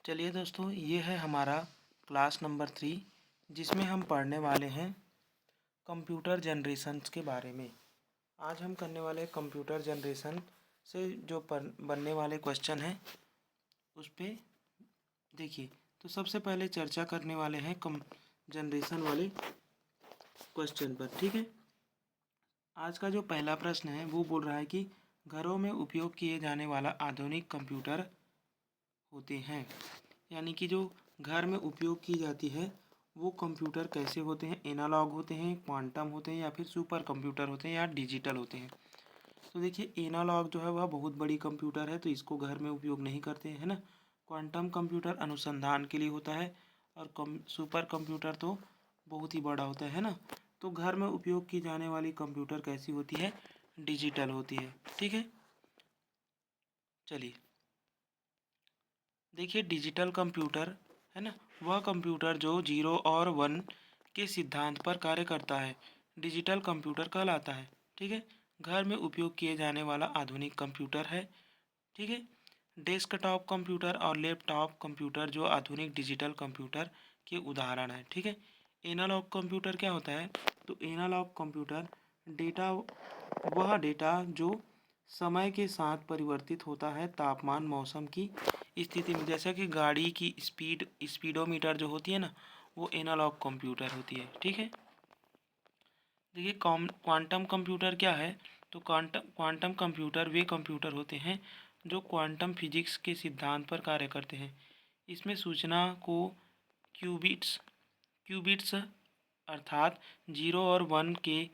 चलिए दोस्तों, ये है हमारा क्लास नंबर 3 जिसमें हम पढ़ने वाले हैं कंप्यूटर जनरेशन्स के बारे में। आज हम करने वाले कंप्यूटर जनरेशन से जो बनने वाले क्वेश्चन हैं उस पर देखिए। तो सबसे पहले चर्चा करने वाले हैं कम जनरेशन वाले क्वेश्चन पर, ठीक है। आज का जो पहला प्रश्न है वो बोल रहा है कि घरों में उपयोग किए जाने वाला आधुनिक कंप्यूटर होते हैं, यानी कि जो घर में उपयोग की जाती है वो कंप्यूटर कैसे होते हैं, एनालॉग होते हैं, क्वांटम होते हैं या फिर सुपर कंप्यूटर होते हैं या डिजिटल होते हैं। तो देखिए, एनालॉग जो है वह बहुत बड़ी कंप्यूटर है तो इसको घर में उपयोग नहीं करते हैं, है ना। क्वांटम कंप्यूटर अनुसंधान के लिए होता है और सुपर कंप्यूटर तो बहुत ही बड़ा होता है ना। तो घर में उपयोग की जाने वाली कंप्यूटर कैसी होती है, डिजिटल होती है, ठीक है। चलिए देखिए, डिजिटल कंप्यूटर है ना, वह कंप्यूटर जो 0 और 1 के सिद्धांत पर कार्य करता है डिजिटल कंप्यूटर कहलाता है, ठीक है। घर में उपयोग किए जाने वाला आधुनिक कंप्यूटर है, ठीक है। डेस्कटॉप कंप्यूटर और लैपटॉप कंप्यूटर जो आधुनिक डिजिटल कंप्यूटर के उदाहरण हैं, ठीक है। एनालॉग कंप्यूटर क्या होता है, तो एनालॉग कंप्यूटर डेटा वह डेटा जो समय के साथ परिवर्तित होता है तापमान मौसम की स्थिति में, जैसा कि गाड़ी की स्पीडोमीटर जो होती है ना, वो एनालॉग कंप्यूटर होती है, ठीक है। देखिए, क्वांटम कंप्यूटर क्या है, तो क्वांटम कंप्यूटर वे कंप्यूटर होते हैं जो क्वांटम फिजिक्स के सिद्धांत पर कार्य करते हैं। इसमें सूचना को क्यूबिट्स क्यूबिट्स अर्थात 0 और 1 के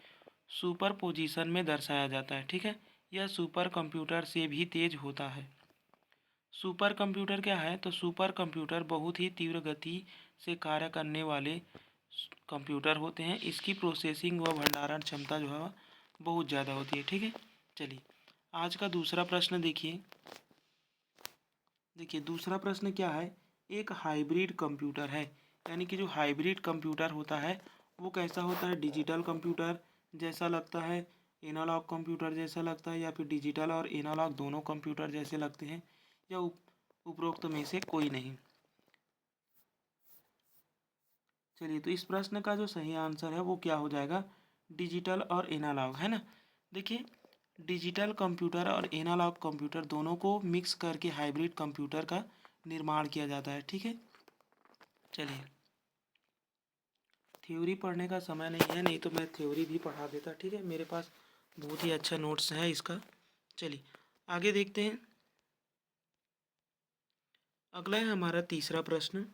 सुपरपोजिशन में दर्शाया जाता है, ठीक है। यह सुपर कंप्यूटर से भी तेज होता है। सुपर कंप्यूटर क्या है, तो सुपर कंप्यूटर बहुत ही तीव्र गति से कार्य करने वाले कंप्यूटर होते हैं। इसकी प्रोसेसिंग व भंडारण क्षमता जो है बहुत ज़्यादा होती है, ठीक है। चलिए आज का दूसरा प्रश्न देखिए। दूसरा प्रश्न क्या है, एक हाइब्रिड कंप्यूटर है, यानी कि जो हाइब्रिड कंप्यूटर होता है वो कैसा होता है, डिजिटल कंप्यूटर जैसा लगता है, एनालॉग कंप्यूटर जैसा लगता है, या फिर डिजिटल और एनालॉग दोनों कंप्यूटर जैसे लगते हैं, या उपरोक्त में से कोई नहीं। चलिए, तो इस प्रश्न का जो सही आंसर है वो क्या हो जाएगा, डिजिटल और एनालॉग, है ना। देखिए, डिजिटल कंप्यूटर और एनालॉग कंप्यूटर दोनों को मिक्स करके हाइब्रिड कंप्यूटर का निर्माण किया जाता है, ठीक है। चलिए, थ्योरी पढ़ने का समय नहीं है, नहीं तो मैं थ्योरी भी पढ़ा देता, ठीक है। मेरे पास बहुत ही अच्छा नोट्स है इसका। चलिए आगे देखते हैं। अगला है हमारा तीसरा प्रश्न।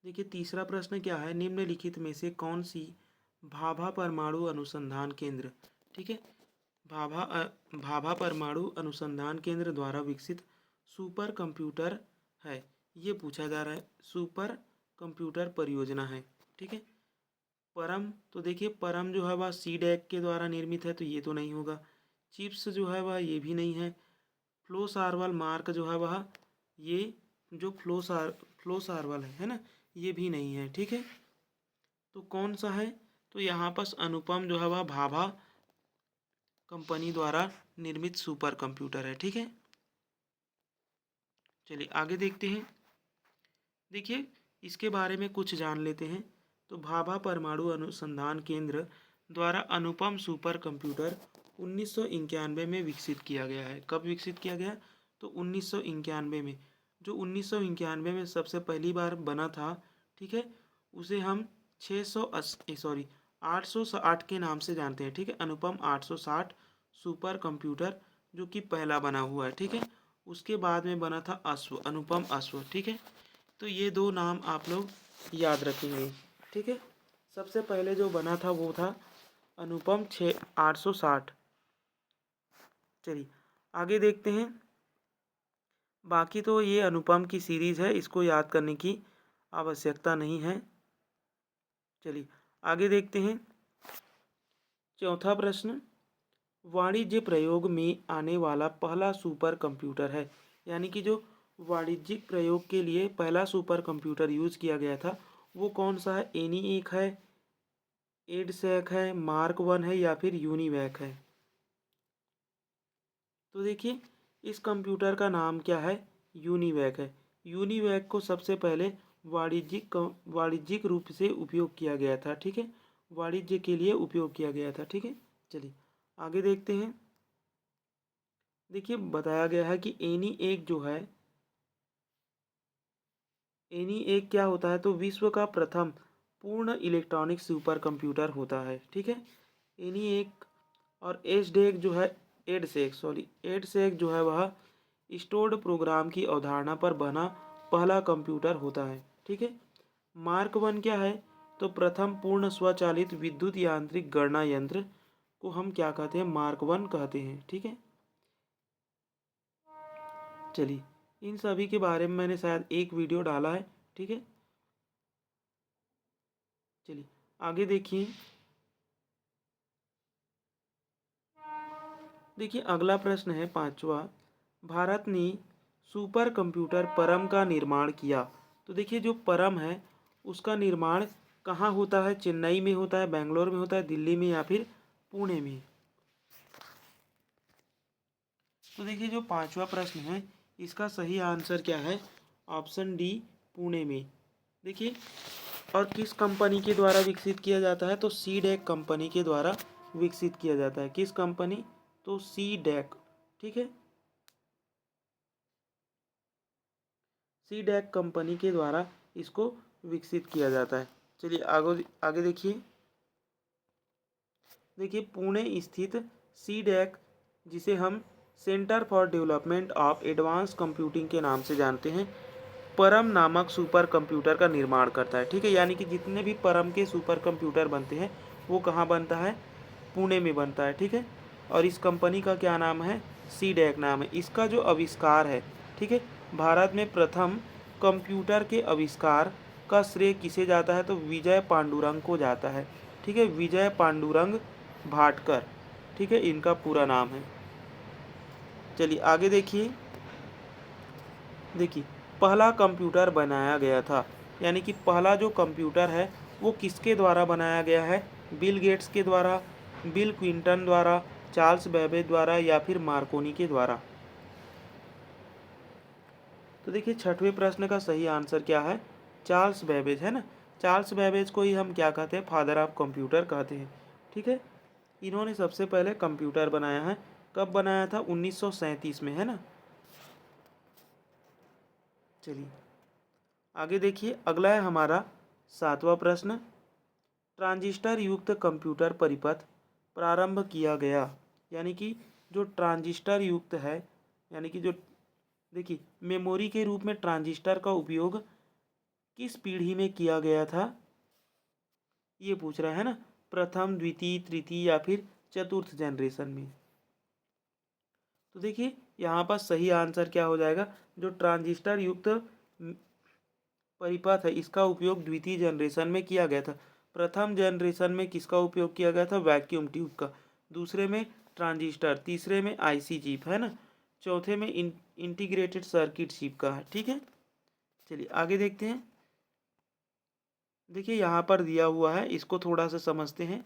देखिए, तीसरा प्रश्न क्या है, निम्नलिखित में से कौन सी भाभा परमाणु अनुसंधान केंद्र, ठीक है, भाभा परमाणु अनुसंधान केंद्र द्वारा विकसित सुपर कंप्यूटर है, ये पूछा जा रहा है। सुपर कंप्यूटर परियोजना है, ठीक है। परम, तो देखिए परम जो है वह सीडैक के द्वारा निर्मित है, तो ये तो नहीं होगा। चिप्स जो है वह ये भी नहीं है। फ्लो सार्वल मार्क जो है वह ये जो फ्लो सार्वल है ना, ये भी नहीं है, ठीक है। तो कौन सा है, तो यहाँ पर अनुपम जो है वह भाभा कंपनी द्वारा निर्मित सुपर कंप्यूटर है, ठीक है। चलिए आगे देखते हैं। देखिए, इसके बारे में कुछ जान लेते हैं। तो भाभा परमाणु अनुसंधान केंद्र द्वारा अनुपम सुपर कंप्यूटर 1991 में विकसित किया गया है। कब विकसित किया गया, तो 1991 में। जो 1991 में सबसे पहली बार बना था, ठीक है, उसे हम 860 के नाम से जानते हैं, ठीक है। अनुपम 860 सुपर कंप्यूटर जो कि पहला बना हुआ है, ठीक है। उसके बाद में बना था अश्व, अनुपम अश्व, ठीक है। तो ये दो नाम आप लोग याद रखेंगे, ठीक है। सबसे पहले जो बना था वो था अनुपम 860। चलिए आगे देखते हैं। बाकी तो ये अनुपम की सीरीज़ है, इसको याद करने की आवश्यकता नहीं है। चलिए आगे देखते हैं। चौथा प्रश्न, वाणिज्य प्रयोग में आने वाला पहला सुपर कंप्यूटर है, यानी कि जो वाणिज्यिक प्रयोग के लिए पहला सुपर कंप्यूटर यूज़ किया गया था वो कौन सा है, ENIAC है, एडसैक है, मार्क 1 है, या फिर यूनिवैक है। तो देखिए, इस कंप्यूटर का नाम क्या है, यूनिवैक है। यूनिवैक को सबसे पहले वाणिज्यिक रूप से उपयोग किया गया था। ठीक है, वाणिज्य के लिए उपयोग किया गया था। ठीक है, चलिए आगे देखते हैं। देखिए बताया गया है कि ENIAC जो है, ENIAC क्या होता है, तो विश्व का प्रथम पूर्ण इलेक्ट्रॉनिक सुपर कंप्यूटर होता है। ठीक है, ENIAC और एडसेक जो है वह स्टोर्ड प्रोग्राम की अवधारणा पर बना पहला कंप्यूटर होता है। ठीक है, मार्क 1 क्या है, तो प्रथम पूर्ण स्वचालित विद्युत यांत्रिक गणना यंत्र को हम क्या कहते हैं, मार्क 1 कहते हैं। ठीक है, चलिए इन सभी के बारे में मैंने शायद एक वीडियो डाला है। ठीक है, चलिए आगे देखिए। देखिए अगला प्रश्न है 5वां, भारत ने सुपर कंप्यूटर परम का निर्माण किया। तो देखिए जो परम है उसका निर्माण कहाँ होता है, चेन्नई में होता है, बेंगलोर में होता है, दिल्ली में या फिर पुणे में। तो देखिए जो 5वां प्रश्न है इसका सही आंसर क्या है, ऑप्शन डी, पुणे में। देखिए और किस कंपनी के द्वारा विकसित किया जाता है, तो सीडेक कंपनी के द्वारा विकसित किया जाता है। किस कंपनी, तो सीडेक। ठीक है, सीडेक कंपनी के द्वारा इसको विकसित किया जाता है। चलिए आगे आगे देखिए। देखिए पुणे स्थित सीडेक, जिसे हम centre for development of advance computing के नाम से जानते हैं, परम नामक सुपर कंप्यूटर का निर्माण करता है। ठीक है, यानी कि जितने भी परम के सुपर कंप्यूटर बनते हैं वो कहाँ बनता है, पुणे में बनता है। ठीक है, और इस कंपनी का क्या नाम है, सीडेक नाम है। इसका जो आविष्कार है, ठीक है, भारत में प्रथम कंप्यूटर के आविष्कार का श्रेय किसे जाता है, तो विजय पांडुरंग को जाता है। ठीक है, विजय पांडुरंग भाटकर। ठीक है, इनका पूरा नाम है। चलिए आगे देखिए। देखिए पहला कंप्यूटर बनाया गया था, यानी कि पहला जो कंप्यूटर है वो किसके द्वारा बनाया गया है, बिल गेट्स के द्वारा, बिल क्विंटन द्वारा, चार्ल्स बेबेज द्वारा या फिर मार्कोनी के द्वारा। तो देखिए 6वें प्रश्न का सही आंसर क्या है, चार्ल्स बेबेज है ना। चार्ल्स बेबेज को ही हम क्या कहते हैं, फादर ऑफ कंप्यूटर कहते हैं। ठीक है, इन्होंने सबसे पहले कंप्यूटर बनाया है। कब बनाया था, 1937 में, है ना। चलिए आगे देखिए। अगला है हमारा 7वां प्रश्न, ट्रांजिस्टर युक्त कंप्यूटर परिपथ प्रारंभ किया गया। यानी कि जो ट्रांजिस्टर युक्त है, यानी कि जो देखिए मेमोरी के रूप में ट्रांजिस्टर का उपयोग किस पीढ़ी में किया गया था, ये पूछ रहा है ना, प्रथम, द्वितीय, तृतीय या फिर चतुर्थ जनरेशन में। तो देखिए यहाँ पर सही आंसर क्या हो जाएगा, जो ट्रांजिस्टर युक्त परिपथ है इसका उपयोग द्वितीय जनरेशन में किया गया था। प्रथम जनरेशन में किसका उपयोग किया गया था, वैक्यूम ट्यूब का। दूसरे में ट्रांजिस्टर, तीसरे में आईसी चिप, है ना। चौथे में इंटीग्रेटेड सर्किट चिप का है। ठीक है, चलिए आगे देखते हैं। देखिए यहाँ पर दिया हुआ है, इसको थोड़ा सा समझते हैं।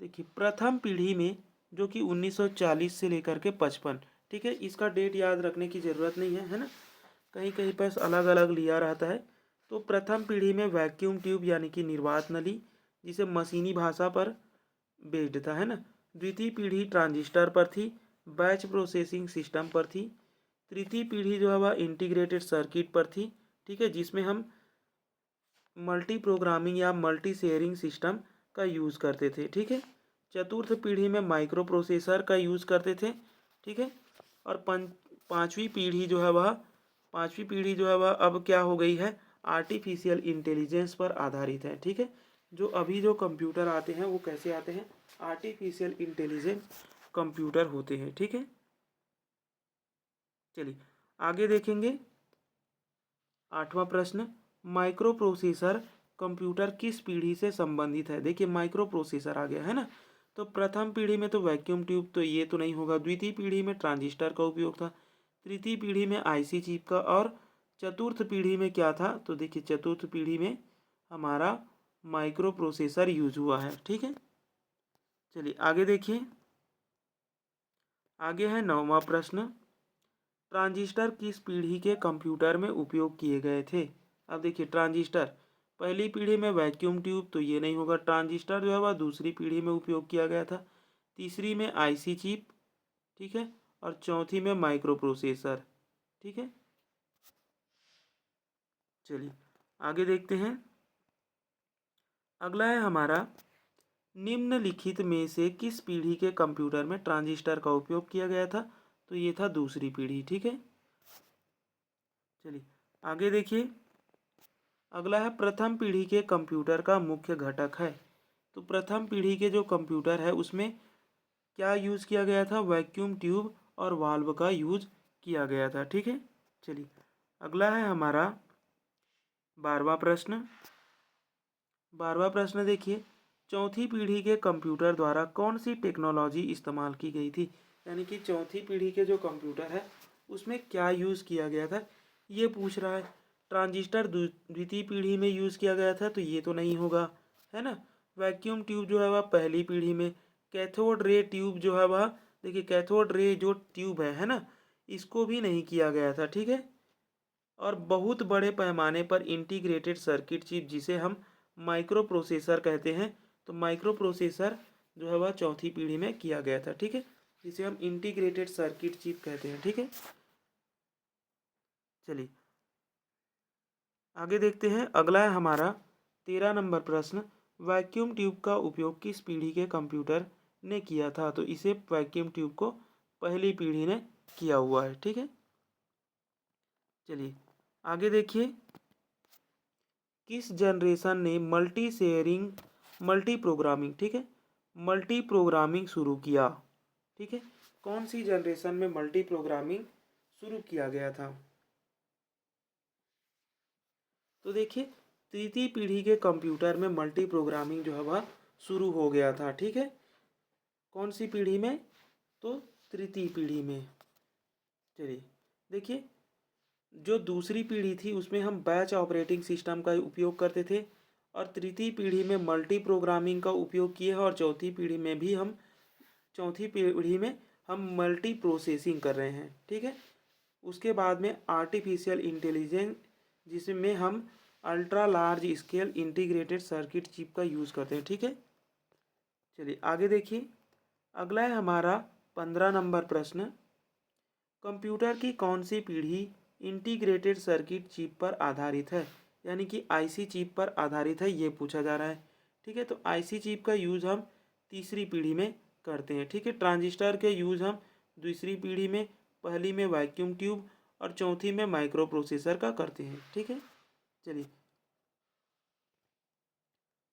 देखिए प्रथम पीढ़ी में, जो कि 1940 से लेकर के 55, ठीक है, इसका डेट याद रखने की ज़रूरत नहीं है, है ना। कहीं कहीं पर अलग अलग लिया रहता है। तो प्रथम पीढ़ी में वैक्यूम ट्यूब यानी कि निर्वात नली, जिसे मशीनी भाषा पर बेस्ड था, है ना। द्वितीय पीढ़ी ट्रांजिस्टर पर थी, बैच प्रोसेसिंग सिस्टम पर थी। तृतीय पीढ़ी जो है वह इंटीग्रेटेड सर्किट पर थी। ठीक है, जिसमें हम मल्टी प्रोग्रामिंग या मल्टी शेयरिंग सिस्टम का यूज़ करते थे। ठीक है, चतुर्थ पीढ़ी में माइक्रो प्रोसेसर का यूज़ करते थे। ठीक है, और पांचवी पीढ़ी जो है वह अब क्या हो गई है, आर्टिफिशियल इंटेलिजेंस पर आधारित है। ठीक है, जो अभी जो कंप्यूटर आते हैं वो कैसे आते हैं, आर्टिफिशियल इंटेलिजेंस कंप्यूटर होते हैं। ठीक है, चलिए आगे देखेंगे। 8वां प्रश्न, माइक्रो प्रोसेसर कंप्यूटर किस पीढ़ी से संबंधित है। देखिए माइक्रो प्रोसेसर आ गया है ना। तो प्रथम पीढ़ी में तो वैक्यूम ट्यूब, तो ये तो नहीं होगा। द्वितीय पीढ़ी में ट्रांजिस्टर का उपयोग था। तृतीय पीढ़ी में आईसी चिप का। और चतुर्थ पीढ़ी में क्या था, तो देखिए चतुर्थ पीढ़ी में हमारा माइक्रो प्रोसेसर यूज हुआ है। ठीक है, चलिए आगे देखिए। आगे है 9वां प्रश्न, ट्रांजिस्टर किस पीढ़ी के कंप्यूटर में उपयोग किए गए थे? अब देखिए, ट्रांजिस्टर पहली पीढ़ी में वैक्यूम ट्यूब, तो ये नहीं होगा। ट्रांजिस्टर जो है वह दूसरी पीढ़ी में उपयोग किया गया था। तीसरी में आईसी चिप, ठीक है, और चौथी में माइक्रो प्रोसेसर, ठीक है। चलिए आगे देखते हैं। अगला है हमारा, निम्नलिखित में से किस पीढ़ी के कंप्यूटर में ट्रांजिस्टर का उपयोग किया गया था? तो ये था दूसरी पीढ़ी, ठीक है। चलिए आगे देखिए। अगला है, प्रथम पीढ़ी के कंप्यूटर का मुख्य घटक है। तो प्रथम पीढ़ी के जो कंप्यूटर है उसमें क्या यूज़ किया गया था? वैक्यूम ट्यूब और वाल्व का यूज किया गया था, ठीक है। चलिए अगला है हमारा 12वां प्रश्न। 12वां प्रश्न देखिए, चौथी पीढ़ी के कंप्यूटर द्वारा कौन सी टेक्नोलॉजी इस्तेमाल की गई थी? यानी कि चौथी पीढ़ी के जो कंप्यूटर है उसमें क्या यूज़ किया गया था, ये पूछ रहा है। ट्रांजिस्टर द्वितीय पीढ़ी में यूज़ किया गया था, तो ये तो नहीं होगा, है ना। वैक्यूम ट्यूब जो है वह पहली पीढ़ी में। कैथोड रे ट्यूब जो है वह, देखिए कैथोड रे जो ट्यूब है ना, इसको भी नहीं किया गया था, ठीक है। और बहुत बड़े पैमाने पर इंटीग्रेटेड सर्किट चिप, जिसे हम माइक्रो प्रोसेसर कहते हैं, तो माइक्रो प्रोसेसर जो है वह चौथी पीढ़ी में किया गया था, ठीक है, जिसे हम इंटीग्रेटेड सर्किट चिप कहते हैं, ठीक है। चलिए आगे देखते हैं। अगला है हमारा 13 नंबर प्रश्न। वैक्यूम ट्यूब का उपयोग किस पीढ़ी के कंप्यूटर ने किया था? तो इसे वैक्यूम ट्यूब को पहली पीढ़ी ने किया हुआ है, ठीक है। चलिए आगे देखिए, किस जनरेशन ने मल्टी शेयरिंग मल्टी प्रोग्रामिंग, ठीक है, मल्टी प्रोग्रामिंग शुरू किया, ठीक है। कौन सी जनरेशन में मल्टी प्रोग्रामिंग शुरू किया गया था? तो देखिए, तृतीय पीढ़ी के कंप्यूटर में मल्टी प्रोग्रामिंग जो है वह शुरू हो गया था, ठीक है। कौन सी पीढ़ी में? तो तृतीय पीढ़ी में। चलिए देखिए, जो दूसरी पीढ़ी थी उसमें हम बैच ऑपरेटिंग सिस्टम का उपयोग करते थे, और तृतीय पीढ़ी में मल्टी प्रोग्रामिंग का उपयोग किए हैं, और चौथी पीढ़ी में हम मल्टी प्रोसेसिंग कर रहे हैं, ठीक है। उसके बाद में आर्टिफिशियल इंटेलिजेंस, जिसमें हम ultra large scale integrated circuit chip का यूज़ करते हैं, ठीक है। चलिए आगे देखिए। अगला है हमारा 15 नंबर प्रश्न। कंप्यूटर की कौन सी पीढ़ी इंटीग्रेटेड सर्किट चिप पर आधारित है? यानी कि आईसी चिप पर आधारित है, ये पूछा जा रहा है, ठीक है। तो आईसी चिप का यूज़ हम तीसरी पीढ़ी में करते हैं, ठीक है। ट्रांजिस्टर के यूज़ हम दूसरी पीढ़ी में, पहली में वैक्यूम ट्यूब और चौथी में माइक्रो प्रोसेसर का करते हैं, ठीक है। चलिए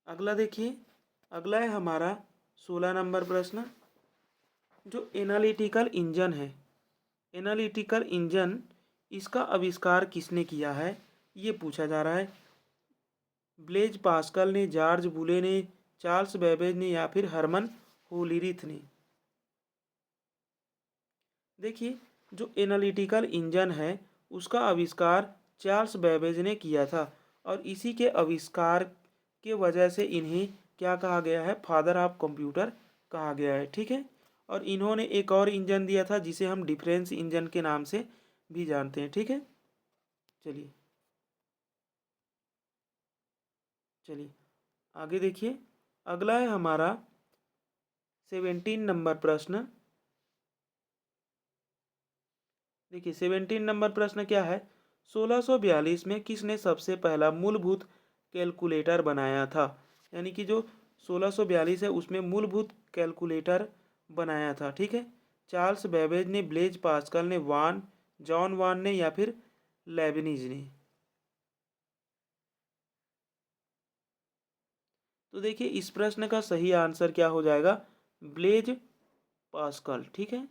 अगला देखिए। अगला है हमारा 16 नंबर प्रश्न। जो एनालिटिकल इंजन है, एनालिटिकल इंजन, इसका आविष्कार किसने किया है, ये पूछा जा रहा है। ब्लेज पास्कल ने, जॉर्ज बुले ने, चार्ल्स बेबेज ने, या फिर हरमन होलीरिथ ने? देखिए, जो एनालिटिकल इंजन है उसका आविष्कार चार्ल्स बेबेज ने किया था, और इसी के आविष्कार के वजह से इन्हें क्या कहा गया है? फादर ऑफ कंप्यूटर कहा गया है, ठीक है। और इन्होंने एक और इंजन दिया था जिसे हम डिफरेंस इंजन के नाम से भी जानते हैं, ठीक है। चलिए चलिए आगे देखिए। अगला है हमारा 17 नंबर प्रश्न। देखिए 17 नंबर प्रश्न क्या है? 1642 में किसने सबसे पहला मूलभूत कैलकुलेटर बनाया था? यानी कि जो 1642 है उसमें मूलभूत कैलकुलेटर बनाया था, ठीक है। चार्ल्स बेबेज ने, ब्लेज पास्कल ने, जॉन वान ने, या फिर लेबनिज ने? तो देखिए, इस प्रश्न का सही आंसर क्या हो जाएगा? ब्लेज पास्कल, ठीक है।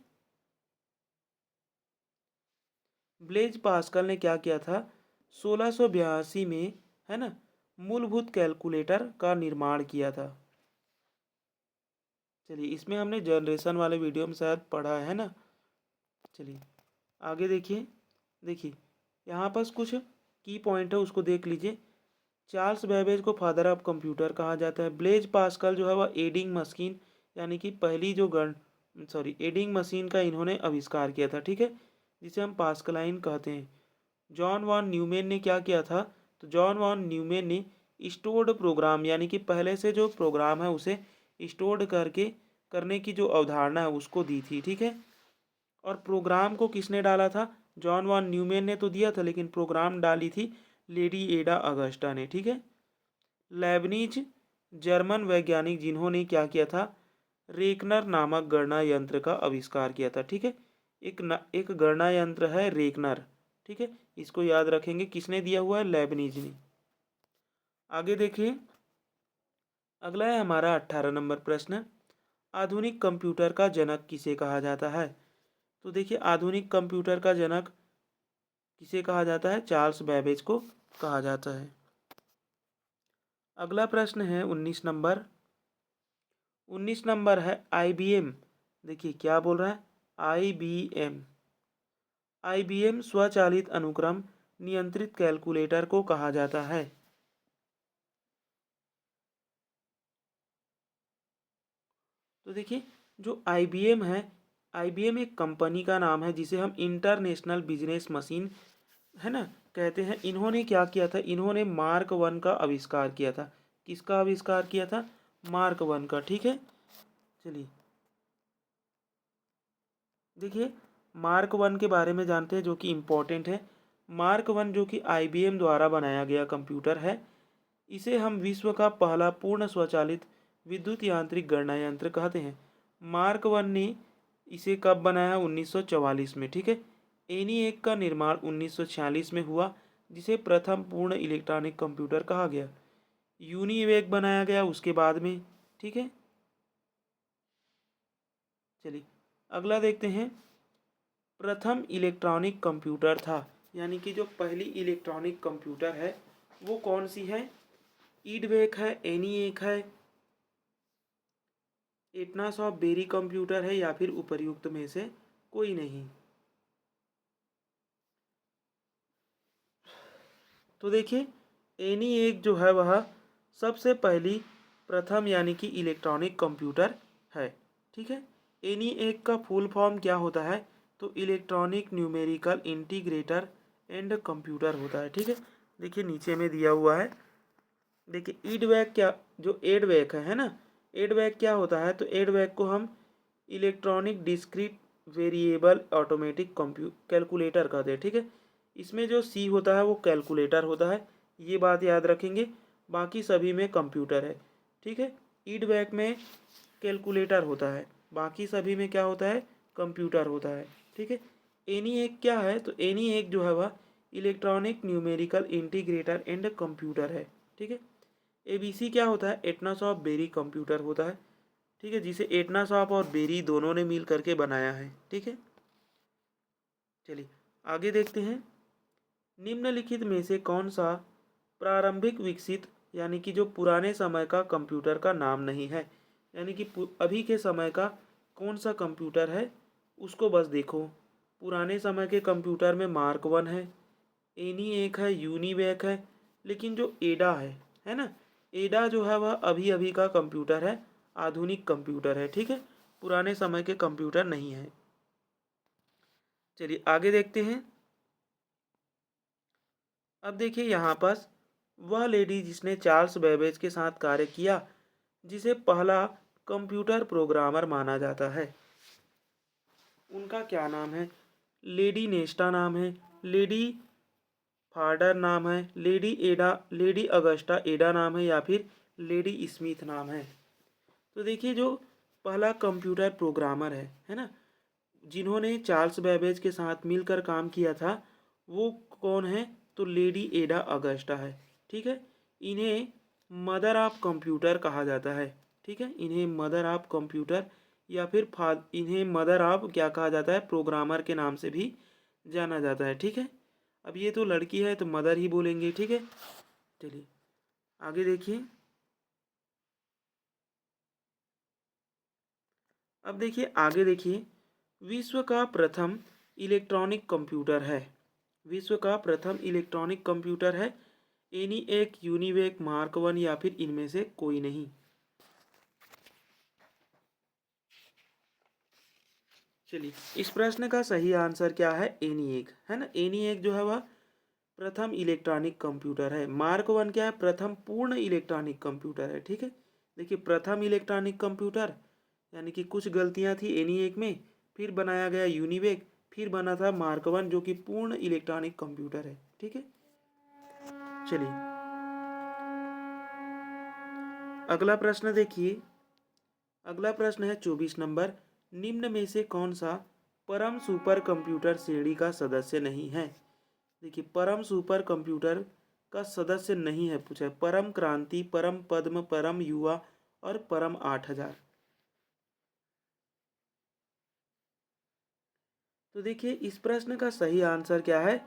ब्लेज पास्कल ने क्या किया था? 1682 में, है ना, मूलभूत कैलकुलेटर का निर्माण किया था। चलिए, इसमें हमने जनरेशन वाले वीडियो में शायद पढ़ा है ना। चलिए आगे देखिए। देखिए यहाँ पर कुछ की पॉइंट है, उसको देख लीजिए। चार्ल्स बेबेज को फादर ऑफ कंप्यूटर कहा जाता है। ब्लेज पास्कल जो है वह एडिंग मशीन, यानी कि पहली जो एडिंग मशीन का इन्होंने आविष्कार किया था, ठीक है। जिसे हम पास्कलाइन कहते हैं। जॉन वॉन न्यूमैन ने क्या किया था, तो जॉन वॉन न्यूमैन ने स्टोर्ड प्रोग्राम यानी कि पहले से जो प्रोग्राम है उसे स्टोर्ड करके करने की जो अवधारणा है उसको दी थी, ठीक है। और प्रोग्राम को किसने डाला था, जॉन वॉन न्यूमैन ने तो दिया था, लेकिन प्रोग्राम डाली थी लेडी एडा अगस्टा ने, ठीक है। लेबनीज जर्मन वैज्ञानिक जिन्होंने क्या किया था, रेकनर नामक गणना यंत्र का आविष्कार किया था, ठीक है। एक गणना यंत्र है रेकनर, ठीक है। इसको याद रखेंगे, किसने दिया हुआ है, लेबनीज ने। आगे देखिए, अगला है हमारा 18 नंबर प्रश्न। आधुनिक कंप्यूटर का जनक किसे कहा जाता है। तो देखिए, आधुनिक कंप्यूटर का जनक किसे कहा जाता है, चार्ल्स बेबेज को कहा जाता है। अगला प्रश्न है 19 नंबर। 19 नंबर है आईबीएम। देखिए क्या बोल रहा है, आईबीएम। आईबीएम स्वचालित अनुक्रम नियंत्रित कैलकुलेटर को कहा जाता है। तो देखिए, जो आईबीएम है, आईबीएम एक कंपनी का नाम है जिसे हम इंटरनेशनल बिजनेस मशीन है ना कहते हैं। इन्होंने क्या किया था, इन्होंने मार्क वन का आविष्कार किया था। किसका आविष्कार किया था, मार्क वन का, ठीक है। चलिए देखिए, मार्क वन के बारे में जानते हैं जो कि इम्पोर्टेंट है। मार्क वन जो कि आईबीएम द्वारा बनाया गया कंप्यूटर है, इसे हम विश्व का पहला पूर्ण स्वचालित विद्युत यांत्रिक गणना यंत्र कहते हैं। मार्क वन ने इसे कब बनाया, 1944 में, ठीक है। एनीएक का निर्माण 1946 में हुआ, जिसे प्रथम पूर्ण इलेक्ट्रॉनिक कंप्यूटर कहा गया। यूनिवेक बनाया गया उसके बाद में, ठीक है। चलिए अगला देखते हैं। प्रथम इलेक्ट्रॉनिक कंप्यूटर था, यानी कि जो पहली इलेक्ट्रॉनिक कंप्यूटर है वो कौन सी है, ईडवेक है, एनीएक है, एटनास ऑफ बेरी कंप्यूटर है, या फिर उपर्युक्त में से कोई नहीं। तो देखिए, एनीएक जो है वह सबसे पहली प्रथम यानी कि इलेक्ट्रॉनिक कंप्यूटर है, ठीक है। एनीएक का फुल फॉर्म क्या होता है, तो electronic numerical integrator and computer होता है, ठीक है। देखिए नीचे में दिया हुआ है। देखिए ईडवैक क्या, जो एडवैक है ना, एडवैक क्या होता है, तो एडवैक को हम electronic discrete variable automatic calculator कहते हैं, ठीक है। इसमें जो सी होता है वो कैलकुलेटर होता है, ये बात याद रखेंगे। बाकी सभी में कंप्यूटर है, ठीक है। ईडवैक में कैलकुलेटर होता है, बाकी सभी में क्या होता है, कंप्यूटर होता है, ठीक है। एनी एक क्या है, तो एनी एक जो है वह electronic numerical integrator and computer है, ठीक है। एबीसी क्या होता है, एटनास ऑफ बेरी कंप्यूटर होता है, ठीक है, जिसे एटनास ऑफ और बेरी दोनों ने मिल करके बनाया है, ठीक है। चलिए आगे देखते हैं। निम्नलिखित में से कौन सा प्रारंभिक विकसित यानी कि जो पुराने समय का कंप्यूटर का नाम नहीं है, यानी कि अभी के समय का कौन सा कंप्यूटर है उसको बस देखो। पुराने समय के कंप्यूटर में मार्क वन है, एनी एक है, यूनिवैक है, लेकिन जो एडा है ना, एडा जो है वह अभी अभी का कंप्यूटर है, आधुनिक कंप्यूटर है, ठीक है। पुराने समय के कंप्यूटर नहीं है। चलिए आगे देखते हैं। अब देखिए यहाँ पास वह लेडी जिसने चार्ल्स बेबेज के साथ कार्य किया, जिसे पहला कंप्यूटर प्रोग्रामर माना जाता है, उनका क्या नाम है, लेडी नेस्टा नाम है, लेडी फार्डर नाम है, लेडी अगस्टा एडा नाम है, या फिर लेडी स्मिथ नाम है। तो देखिए, जो पहला कंप्यूटर प्रोग्रामर है ना, जिन्होंने चार्ल्स बेबेज के साथ मिलकर काम किया था, वो कौन है, तो लेडी एडा अगस्टा है, ठीक है। इन्हें मदर ऑफ कंप्यूटर कहा जाता है, ठीक है। इन्हें मदर ऑफ कंप्यूटर या फिर इन्हें मदर ऑफ क्या कहा जाता है, प्रोग्रामर के नाम से भी जाना जाता है, ठीक है। अब ये तो लड़की है तो मदर ही बोलेंगे, ठीक है। चलिए आगे देखिए। अब देखिए आगे देखिए, विश्व का प्रथम इलेक्ट्रॉनिक कंप्यूटर है, विश्व का प्रथम इलेक्ट्रॉनिक कंप्यूटर है एनी एक, यूनिवेक, मार्क वन, या फिर इनमें से कोई नहीं। चलिए, इस प्रश्न का सही आंसर क्या है? ENIAC है ना। ENIAC जो है वह प्रथम इलेक्ट्रॉनिक कंप्यूटर है। मार्क वन क्या है? प्रथम पूर्ण इलेक्ट्रॉनिक कंप्यूटर है। ठीक है, देखिए प्रथम इलेक्ट्रॉनिक कंप्यूटर यानी कि कुछ गलतियां थी ENIAC में, फिर बनाया गया यूनिवेक, फिर बना था मार्क वन जो कि पूर्ण इलेक्ट्रॉनिक कंप्यूटर है। ठीक है, चलिए अगला प्रश्न देखिए। अगला प्रश्न है 24 नंबर। निम्न में से कौन सा परम सुपर कंप्यूटर श्रेणी का सदस्य नहीं है? देखिए परम सुपर कंप्यूटर का सदस्य नहीं है पूछा है। परम क्रांति, परम पद्म, परम युवा और परम 8000। तो देखिए इस प्रश्न का सही आंसर क्या है?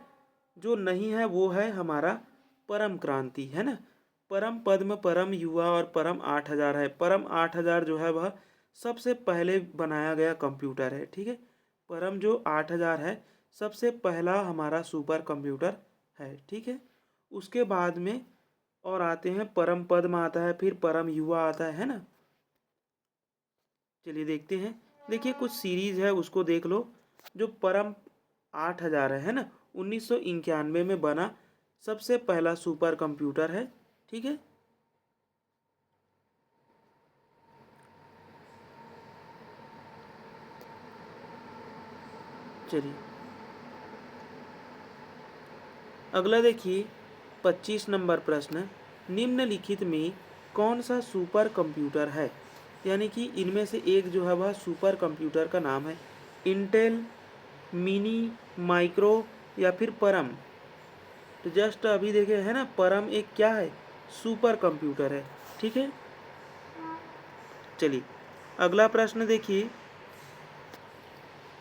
जो नहीं है वो है हमारा परम क्रांति, है ना। परम पद्म, परम युवा और परम 8000 है। परम 8000 जो है वह सबसे पहले बनाया गया कंप्यूटर है। ठीक है, परम जो 8000 है सबसे पहला हमारा सुपर कंप्यूटर है। ठीक है, उसके बाद में और आते हैं परम पद्म आता है, फिर परम युवा आता है ना। चलिए देखते हैं। देखिए कुछ सीरीज है उसको देख लो। जो परम 8000 है ना, 1991 में बना सबसे पहला सुपर कंप्यूटर है। ठीक है, चलिए अगला देखिए 25 नंबर प्रश्न। निम्नलिखित में कौन सा सुपर कंप्यूटर है? यानी कि इनमें से एक जो है वह सुपर कंप्यूटर का नाम है। इंटेल, मिनी, माइक्रो या फिर परम। तो जस्ट अभी देखे है ना, परम एक क्या है? सुपर कंप्यूटर है। ठीक है, चलिए अगला प्रश्न देखिए।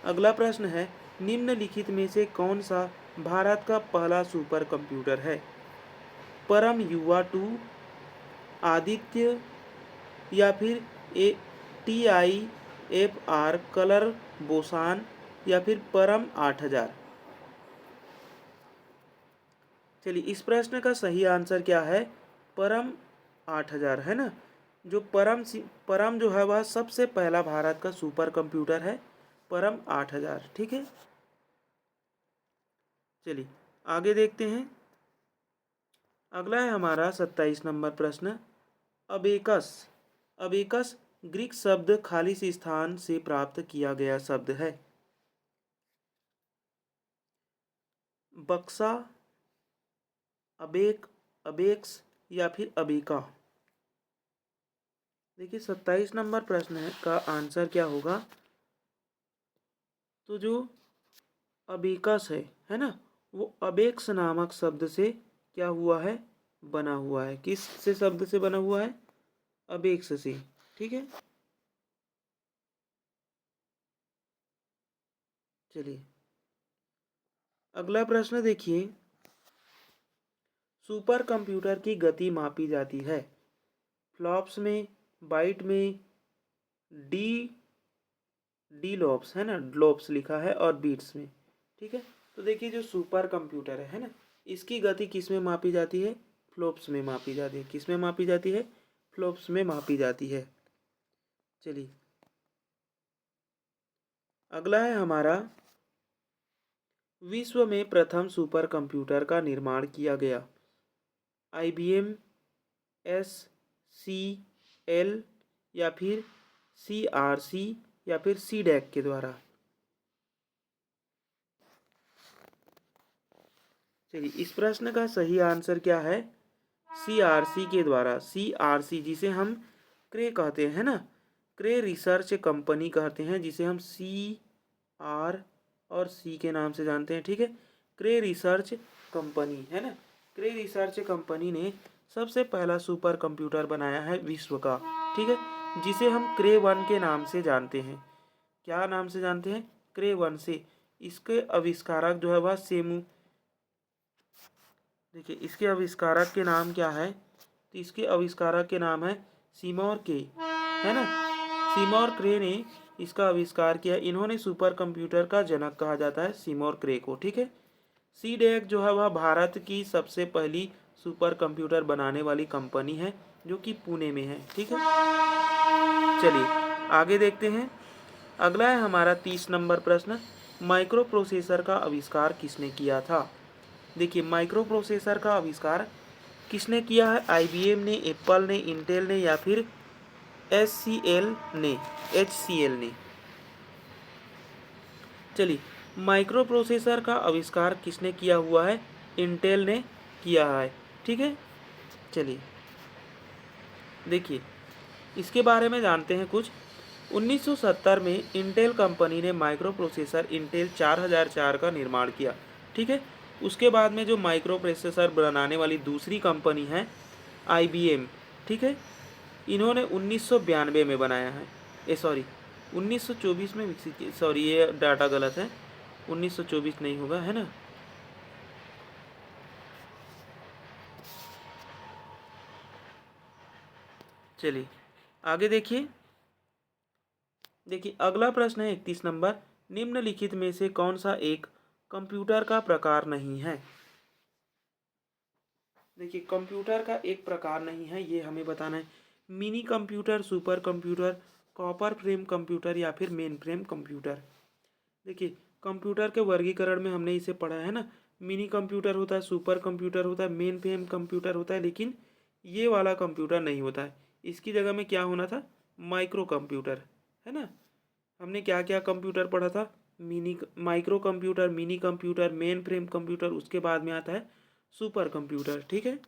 अगला प्रश्न है निम्नलिखित में से कौन सा भारत का पहला सुपर कंप्यूटर है? परम युवा टू, आदित्य या फिर TI-FR कलर बोसान या फिर परम 8000। चलिए इस प्रश्न का सही आंसर क्या है? परम 8000 है ना। जो परम जो है वह सबसे पहला भारत का सुपर कंप्यूटर है, परम 8000। ठीक है, चलिए आगे देखते हैं। अगला है हमारा 27 नंबर प्रश्न। अबेकस। अबेकस ग्रीक शब्द खालिस स्थान से प्राप्त किया गया शब्द है। बक्सा, अबेक, अबेक्स या फिर अबेका। देखिए 27 नंबर प्रश्न है का आंसर क्या होगा? तो जो अबेकस है ना, वो अबेक्स नामक शब्द से क्या हुआ है? बना हुआ है। किस से शब्द से बना हुआ है? अबेक्स से। ठीक है, चलिए अगला प्रश्न देखिए। सुपर कंप्यूटर की गति मापी जाती है फ्लॉप्स में, बाइट में, डी डी लॉप्स है ना, लॉप्स लिखा है, और बीट्स में। ठीक है, तो देखिए जो सुपर कंप्यूटर है ना, इसकी गति किस में मापी जाती है? फ्लॉप्स में मापी जाती है। किस में मापी जाती है? फ्लॉप्स में मापी जाती है। चलिए अगला है हमारा विश्व में प्रथम सुपर कंप्यूटर का निर्माण किया गया। IBM, SCL या फिर CRC या फिर CDEC के द्वारा। चलिए इस प्रश्न का सही आंसर क्या है? CRC के द्वारा। CRC जिसे हम क्रे कहते हैं ना, क्रे रिसर्च कंपनी कहते हैं, जिसे हम CR और C के नाम से जानते हैं। ठीक है, क्रे रिसर्च कंपनी है ना। क्रे रिसर्च कंपनी ने सबसे पहला सुपर कंप्यूटर बनाया है विश्व का। ठीक है, जिसे हम क्रे वन के नाम से जानते हैं। क्या नाम से जानते हैं? क्रे वन से। इसके आविष्कारक जो है वह सेमू। देखिए इसके आविष्कारक के नाम क्या है? तो इसके आविष्कारक के नाम है सीमोर के, है ना। सीमोर क्रे ने इसका आविष्कार किया। इन्होंने सुपर कंप्यूटर का जनक कहा जाता है सीमोर क्रे को। ठीक है, सीडेक जो है वह भारत की सबसे पहली सुपर कंप्यूटर बनाने वाली कंपनी है, जो कि पुणे में है। ठीक है, चलिए आगे देखते हैं। अगला है हमारा 30 नंबर प्रश्न, माइक्रो प्रोसेसर का आविष्कार किसने किया था। देखिए माइक्रो प्रोसेसर का आविष्कार किसने किया है, आईबीएम ने, एप्पल ने, इंटेल ने या फिर एचसीएल ने। चलिए, माइक्रो प्रोसेसर का आविष्कार किसने किया हुआ है, इंटेल ने किया है। ठीक है, चलिए देखिए इसके बारे में जानते हैं कुछ। 1970 में इंटेल कंपनी ने माइक्रो प्रोसेसर इंटेल 4004 का निर्माण किया। ठीक है, उसके बाद में जो माइक्रो प्रोसेसर बनाने वाली दूसरी कंपनी है आईबीएम, ठीक है, इन्होंने 1992 में बनाया है, 1924 में विकसित किया। सॉरी, ये डाटा गलत है, 1924 नहीं होगा, है ना। चलिए आगे देखिए अगला प्रश्न है 31 नंबर, निम्नलिखित में से कौन सा एक कंप्यूटर का प्रकार नहीं है। देखिए कंप्यूटर का एक प्रकार नहीं है, ये हमें बताना है। Mini computer, super computer, copper frame computer या फिर मेन फ्रेम कंप्यूटर। देखिए कंप्यूटर के वर्गीकरण में हमने इसे पढ़ा है ना, मिनी कंप्यूटर होता है, सुपर कंप्यूटर होता है, मेन फ्रेम कंप्यूटर होता है, लेकिन ये वाला कंप्यूटर नहीं होता है। इसकी जगह में क्या होना था, माइक्रो कंप्यूटर, है ना। हमने क्या क्या कंप्यूटर पढ़ा था, micro computer, mini computer, main frame computer, उसके बाद में आता है सुपर कंप्यूटर। ठीक है,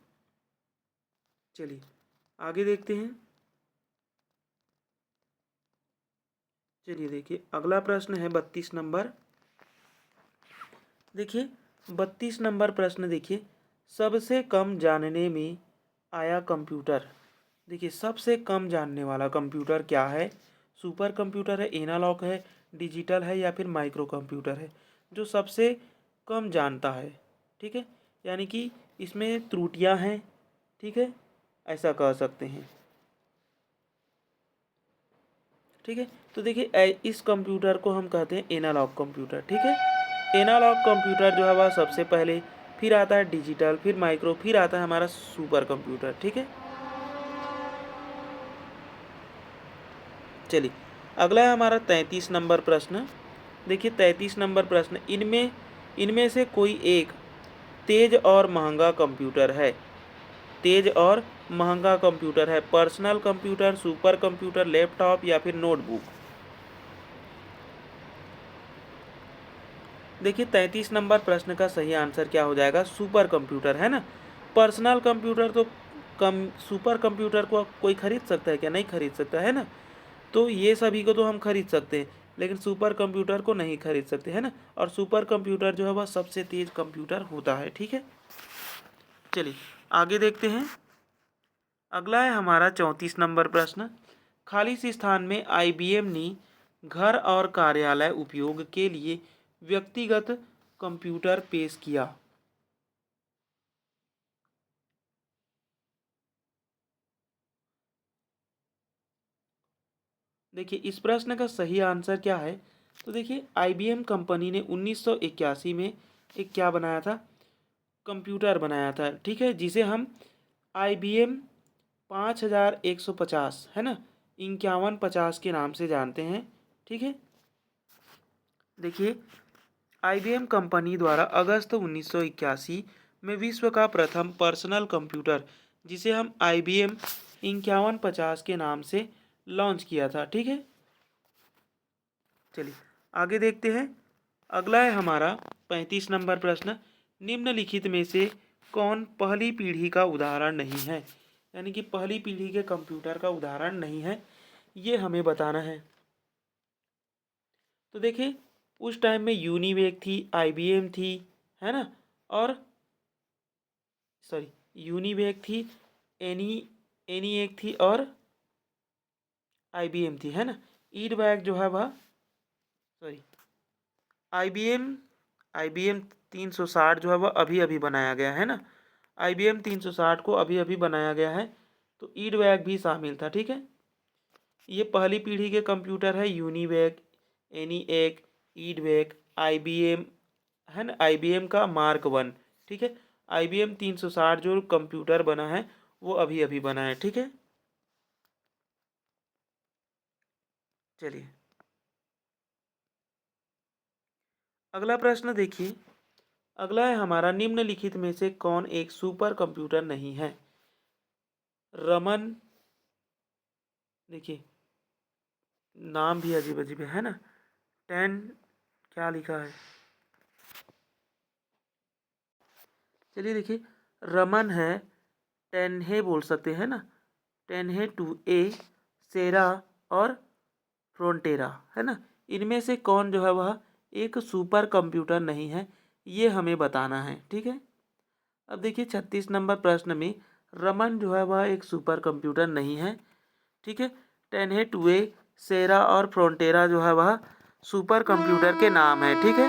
चलिए आगे देखते हैं। चलिए देखिए अगला प्रश्न है 32 नंबर। देखिए 32 नंबर प्रश्न देखिए, सबसे कम जानने में आया कंप्यूटर। देखिए सबसे कम जानने वाला कंप्यूटर क्या है, सुपर कंप्यूटर है, एनालॉग है, डिजिटल है या फिर माइक्रो कंप्यूटर है, जो सबसे कम जानता है। ठीक है, यानी कि इसमें त्रुटियां हैं। ठीक है, ऐसा कह सकते हैं। ठीक है, तो देखिए इस कंप्यूटर को हम कहते हैं एनालॉग कंप्यूटर। ठीक है, एनालॉग कंप्यूटर जो है वह सबसे पहले, फिर आता है डिजिटल, फिर माइक्रो, फिर आता है हमारा सुपर कंप्यूटर। ठीक है, चलिए अगला है हमारा 33 नंबर प्रश्न। देखिए 33 नंबर प्रश्न, इनमें इनमें से कोई एक तेज और महंगा कंप्यूटर है। तेज और महंगा कंप्यूटर है, personal computer, super computer, laptop या फिर नोटबुक। देखिए 33 नंबर प्रश्न का सही आंसर क्या हो जाएगा, सुपर कंप्यूटर, है ना। पर्सनल कंप्यूटर तो कम, सुपर कंप्यूटर को कोई खरीद सकता है क्या, नहीं खरीद सकता, है ना। तो ये सभी को तो हम खरीद सकते हैं, लेकिन सुपर कंप्यूटर को नहीं खरीद सकते, है ना। और सुपर कंप्यूटर जो है वह सबसे तेज कंप्यूटर होता है। ठीक है, चलिए आगे देखते हैं। अगला है हमारा 34 नंबर प्रश्न, खाली इस स्थान में आईबीएम ने घर और कार्यालय उपयोग के लिए व्यक्तिगत कंप्यूटर पेश किया। देखिए इस प्रश्न का सही आंसर क्या है, तो देखिए आईबीएम कंपनी ने 1981 में एक क्या बनाया था, कंप्यूटर बनाया था। ठीक है, जिसे हम IBM 5150, है ना, 5150 के नाम से जानते हैं। ठीक है, देखिए IBM कंपनी द्वारा अगस्त 1981 में विश्व का प्रथम पर्सनल कंप्यूटर, जिसे हम IBM 5150 के नाम से लॉन्च किया था। ठीक है, चलिए आगे देखते हैं। अगला है हमारा 35 नंबर प्रश्न, निम्नलिखित में से कौन पहली पीढ़ी का उदाहरण नहीं है, यानी कि पहली पीढ़ी के कंप्यूटर का उदाहरण नहीं है, ये हमें बताना है। तो देखिए उस टाइम में यूनिवेक थी, आईबीएम थी, है ना, और सॉरी, यूनिवेक थी, एनी एनीएक थी और आईबीएम थी, है ना। ईडवैक जो है वह, सॉरी, आईबीएम आईबीएम 360 जो है वह अभी अभी बनाया गया है ना, IBM 360 को अभी अभी बनाया गया है, तो ईडवैक भी शामिल था। ठीक है, ये पहली पीढ़ी के कंप्यूटर है, यूनिवैक, एनीएक, ईडवैक, IBM, है ना, IBM का मार्क 1। ठीक है, IBM 360 जो कंप्यूटर बना है वो अभी अभी बना है। ठीक है, चलिए अगला प्रश्न देखिए। अगला है हमारा, निम्नलिखित में से कौन एक सुपर कंप्यूटर नहीं है? रमन, देखिए नाम भी अजीब अजीब है ना। 10 क्या लिखा है? चलिए देखिए, रमन है, टेन्हे बोल सकते हैं ना, टेन्हे 2A, सेरा और फ्रोंटेरा, है ना। इनमें से कौन जो है वह एक सुपर कंप्यूटर नहीं है, ये हमें बताना है, ठीक है। अब देखिए 36 नंबर प्रश्न में रमन जो है वह एक सुपर कंप्यूटर नहीं है, ठीक है। टेन्हे 2A, सेरा और फ्रोंटेरा जो है वह सुपर कंप्यूटर के नाम है, ठीक है।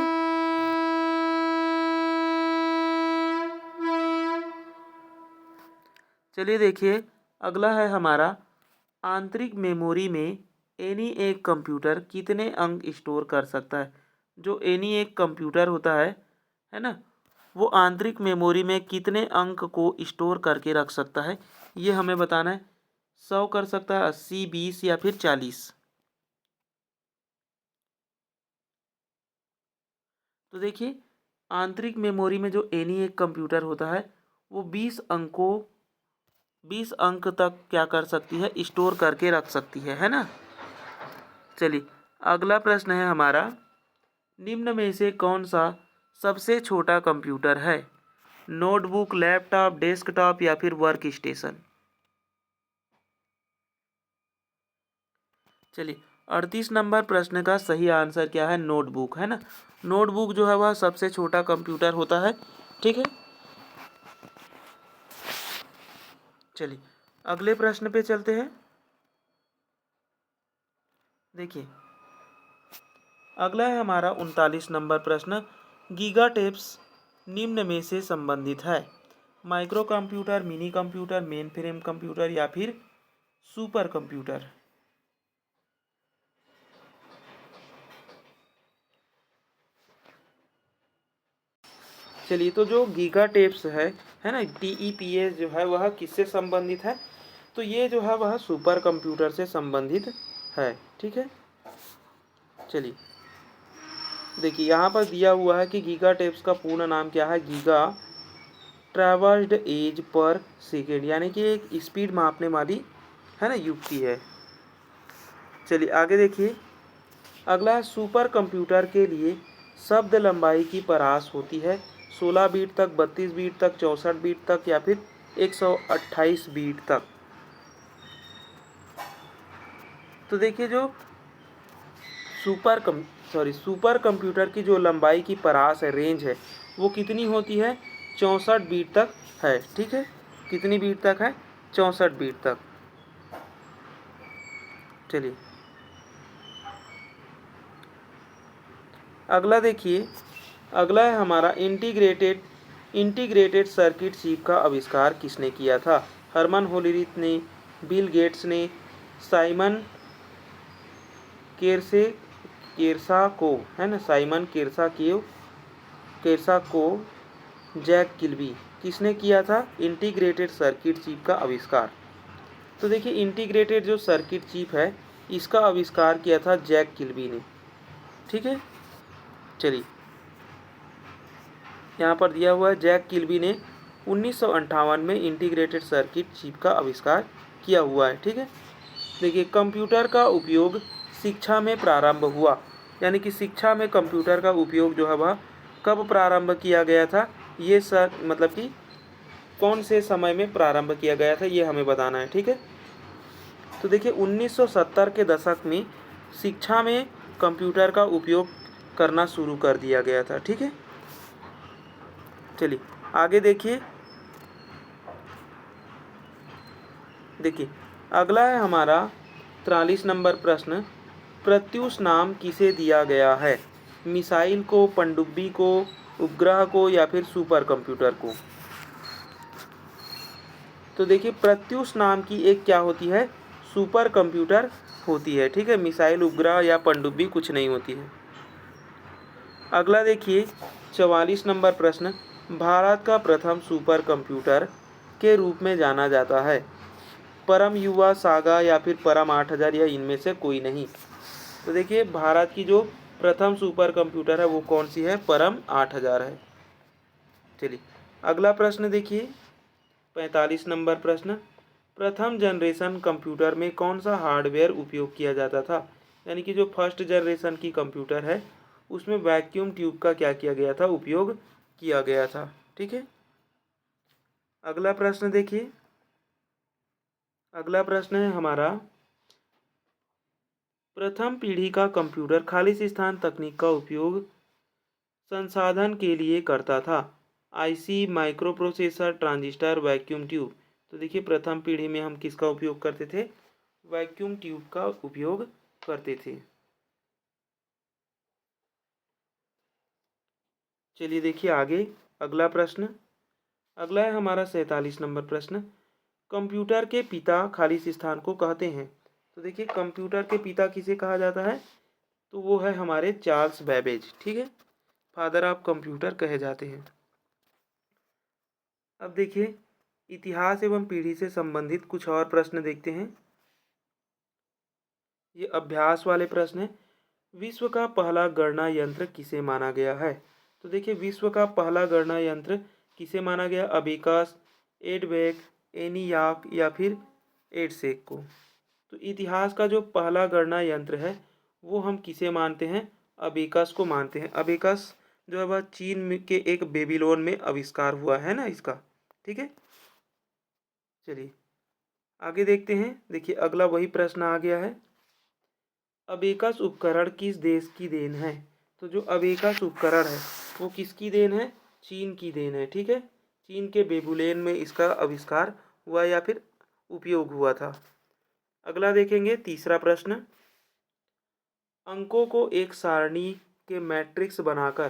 चलिए देखिए, अगला है हमारा, आंतरिक मेमोरी में एनी एक कंप्यूटर कितने अंक स्टोर कर सकता है? जो एनी एक कंप्यूटर होता है ना, वो आंतरिक मेमोरी में कितने अंक को स्टोर करके रख सकता है, ये हमें बताना है। 100 कर सकता है, 80, 20 या फिर 40। तो देखिए, आंतरिक मेमोरी में जो एनी एक कंप्यूटर होता है वो 20 अंक तक क्या कर सकती है, स्टोर करके रख सकती है ना। चलिए, अगला प्रश्न है हमारा, निम्न में से कौन सा सबसे छोटा कंप्यूटर है? नोटबुक, लैपटॉप, डेस्कटॉप या फिर वर्क स्टेशन? चलिए, 38 नंबर प्रश्न का सही आंसर क्या है? नोटबुक, है ना। नोटबुक जो है वह सबसे छोटा कंप्यूटर होता है, ठीक है। चलिए, अगले प्रश्न पे चलते हैं। देखिए, अगला है हमारा 39 नंबर प्रश्न, गीगा टेप्स निम्न में से संबंधित है? Micro computer, mini computer, main frame computer या फिर सुपर कंप्यूटर? चलिए, तो जो गीगा टेप्स है ना, TEPS जो है वह किससे संबंधित है? तो ये जो है वह सुपर कंप्यूटर से संबंधित है, ठीक है। चलिए देखिए, यहाँ पर दिया हुआ है कि गीगा टेप्स का पूर्ण नाम क्या है? गीगा ट्रैवर्स्ड एज पर सेकेंड, यानी कि एक स्पीड मापने वाली, है ना, युक्ति है। चलिए आगे देखिए, अगला है, सुपर कंप्यूटर के लिए शब्द लंबाई की परास होती है 16 बीट तक, 32 बीट तक, 64 बीट तक या फिर 128 बीट तक? तो देखिए, जो सुपर कंप्यूटर की जो लंबाई की परास है, रेंज है, वो कितनी होती है? 64 बीट तक है, ठीक है। कितनी बीट तक है? 64 बीट तक। चलिए, अगला देखिए, अगला है हमारा, इंटीग्रेटेड सर्किट चिप का आविष्कार किसने किया था? हरमन होलीरिथ ने, बिल गेट्स ने, साइमन केरसा को, है ना, साइमन केरसा को, जैक किल्बी, किसने किया था इंटीग्रेटेड सर्किट चिप का आविष्कार? तो देखिए, इंटीग्रेटेड जो सर्किट चिप है इसका आविष्कार किया था जैक किल्बी ने, ठीक है। चलिए, यहाँ पर दिया हुआ है, जैक किल्बी ने 1958 में इंटीग्रेटेड सर्किट चिप का आविष्कार किया हुआ है, ठीक है। देखिए, कंप्यूटर का उपयोग शिक्षा में प्रारंभ हुआ, यानी कि शिक्षा में कंप्यूटर का उपयोग जो है वह कब प्रारंभ किया गया था? ये सर मतलब कि कौन से समय में प्रारंभ किया गया था, ये हमें बताना है, ठीक है। तो देखिए, 1970 के दशक में शिक्षा में कंप्यूटर का उपयोग करना शुरू कर दिया गया था, ठीक है। चलिए आगे देखिए, अगला है हमारा 43 नंबर प्रश्न, प्रत्यूष नाम किसे दिया गया है? मिसाइल को, पनडुब्बी को, उपग्रह को या फिर सुपर कंप्यूटर को? तो देखिए, प्रत्यूष नाम की एक क्या होती है? सुपर कंप्यूटर होती है, ठीक है। मिसाइल, उपग्रह या पनडुब्बी कुछ नहीं होती है। अगला देखिए, 44 नंबर प्रश्न, भारत का प्रथम सुपर कंप्यूटर के रूप में जाना जाता है? परम युवा, सागा या फिर परम 8000 या इनमें से कोई नहीं? तो देखिए, भारत की जो प्रथम सुपर कंप्यूटर है वो कौन सी है? परम 8000 है। चलिए अगला प्रश्न देखिए, 45 नंबर प्रश्न। प्रथम जनरेशन कंप्यूटर में कौन सा हार्डवेयर उपयोग किया जाता था? यानी कि जो फर्स्ट जनरेशन की कंप्यूटर है उसमें वैक्यूम ट्यूब का क्या किया गया था? उपयोग किया गया था। ठीक है, अगला प्रश्न देखिए। अगला प्रश्न है हमारा, प्रथम पीढ़ी का कंप्यूटर खालिश स्थान तकनीक का उपयोग संसाधन के लिए करता था। IC, micro processor, transistor, vacuum tube. तो देखिए प्रथम पीढ़ी में हम किसका उपयोग करते थे? वैक्यूम ट्यूब का उपयोग करते थे। चलिए देखिए आगे अगला प्रश्न। अगला है हमारा 47 नंबर प्रश्न। कंप्यूटर के पिता खालिश स्थान को कहते हैं। तो देखिए कंप्यूटर के पिता किसे कहा जाता है? तो वो है हमारे चार्ल्स बैबेज। ठीक है, फादर ऑफ कंप्यूटर कहे जाते हैं। अब देखिए इतिहास एवं पीढ़ी से संबंधित कुछ और प्रश्न देखते हैं। ये अभ्यास वाले प्रश्न हैं। विश्व का पहला गणना यंत्र किसे माना गया है? तो देखिए विश्व का पहला गणना यंत्र किसे माना गया? अबिकस, एडवेक, एनियाक या फिर एडसेक को। तो इतिहास का जो पहला गणना यंत्र है वो हम किसे मानते हैं? अबिकस को मानते हैं। अबिकस जो है वह चीन के एक बेबीलोन में आविष्कार हुआ है ना इसका। ठीक है, चलिए आगे देखते हैं। देखिए अगला वही प्रश्न आ गया है, अबेकस उपकरण किस देश की देन है? तो जो अबेकस उपकरण है वो किसकी देन है? चीन की देन है। ठीक है, चीन के बेबुलेन में इसका आविष्कार हुआ या फिर उपयोग हुआ था। अगला देखेंगे तीसरा प्रश्न, अंकों को एक सारणी के मैट्रिक्स बनाकर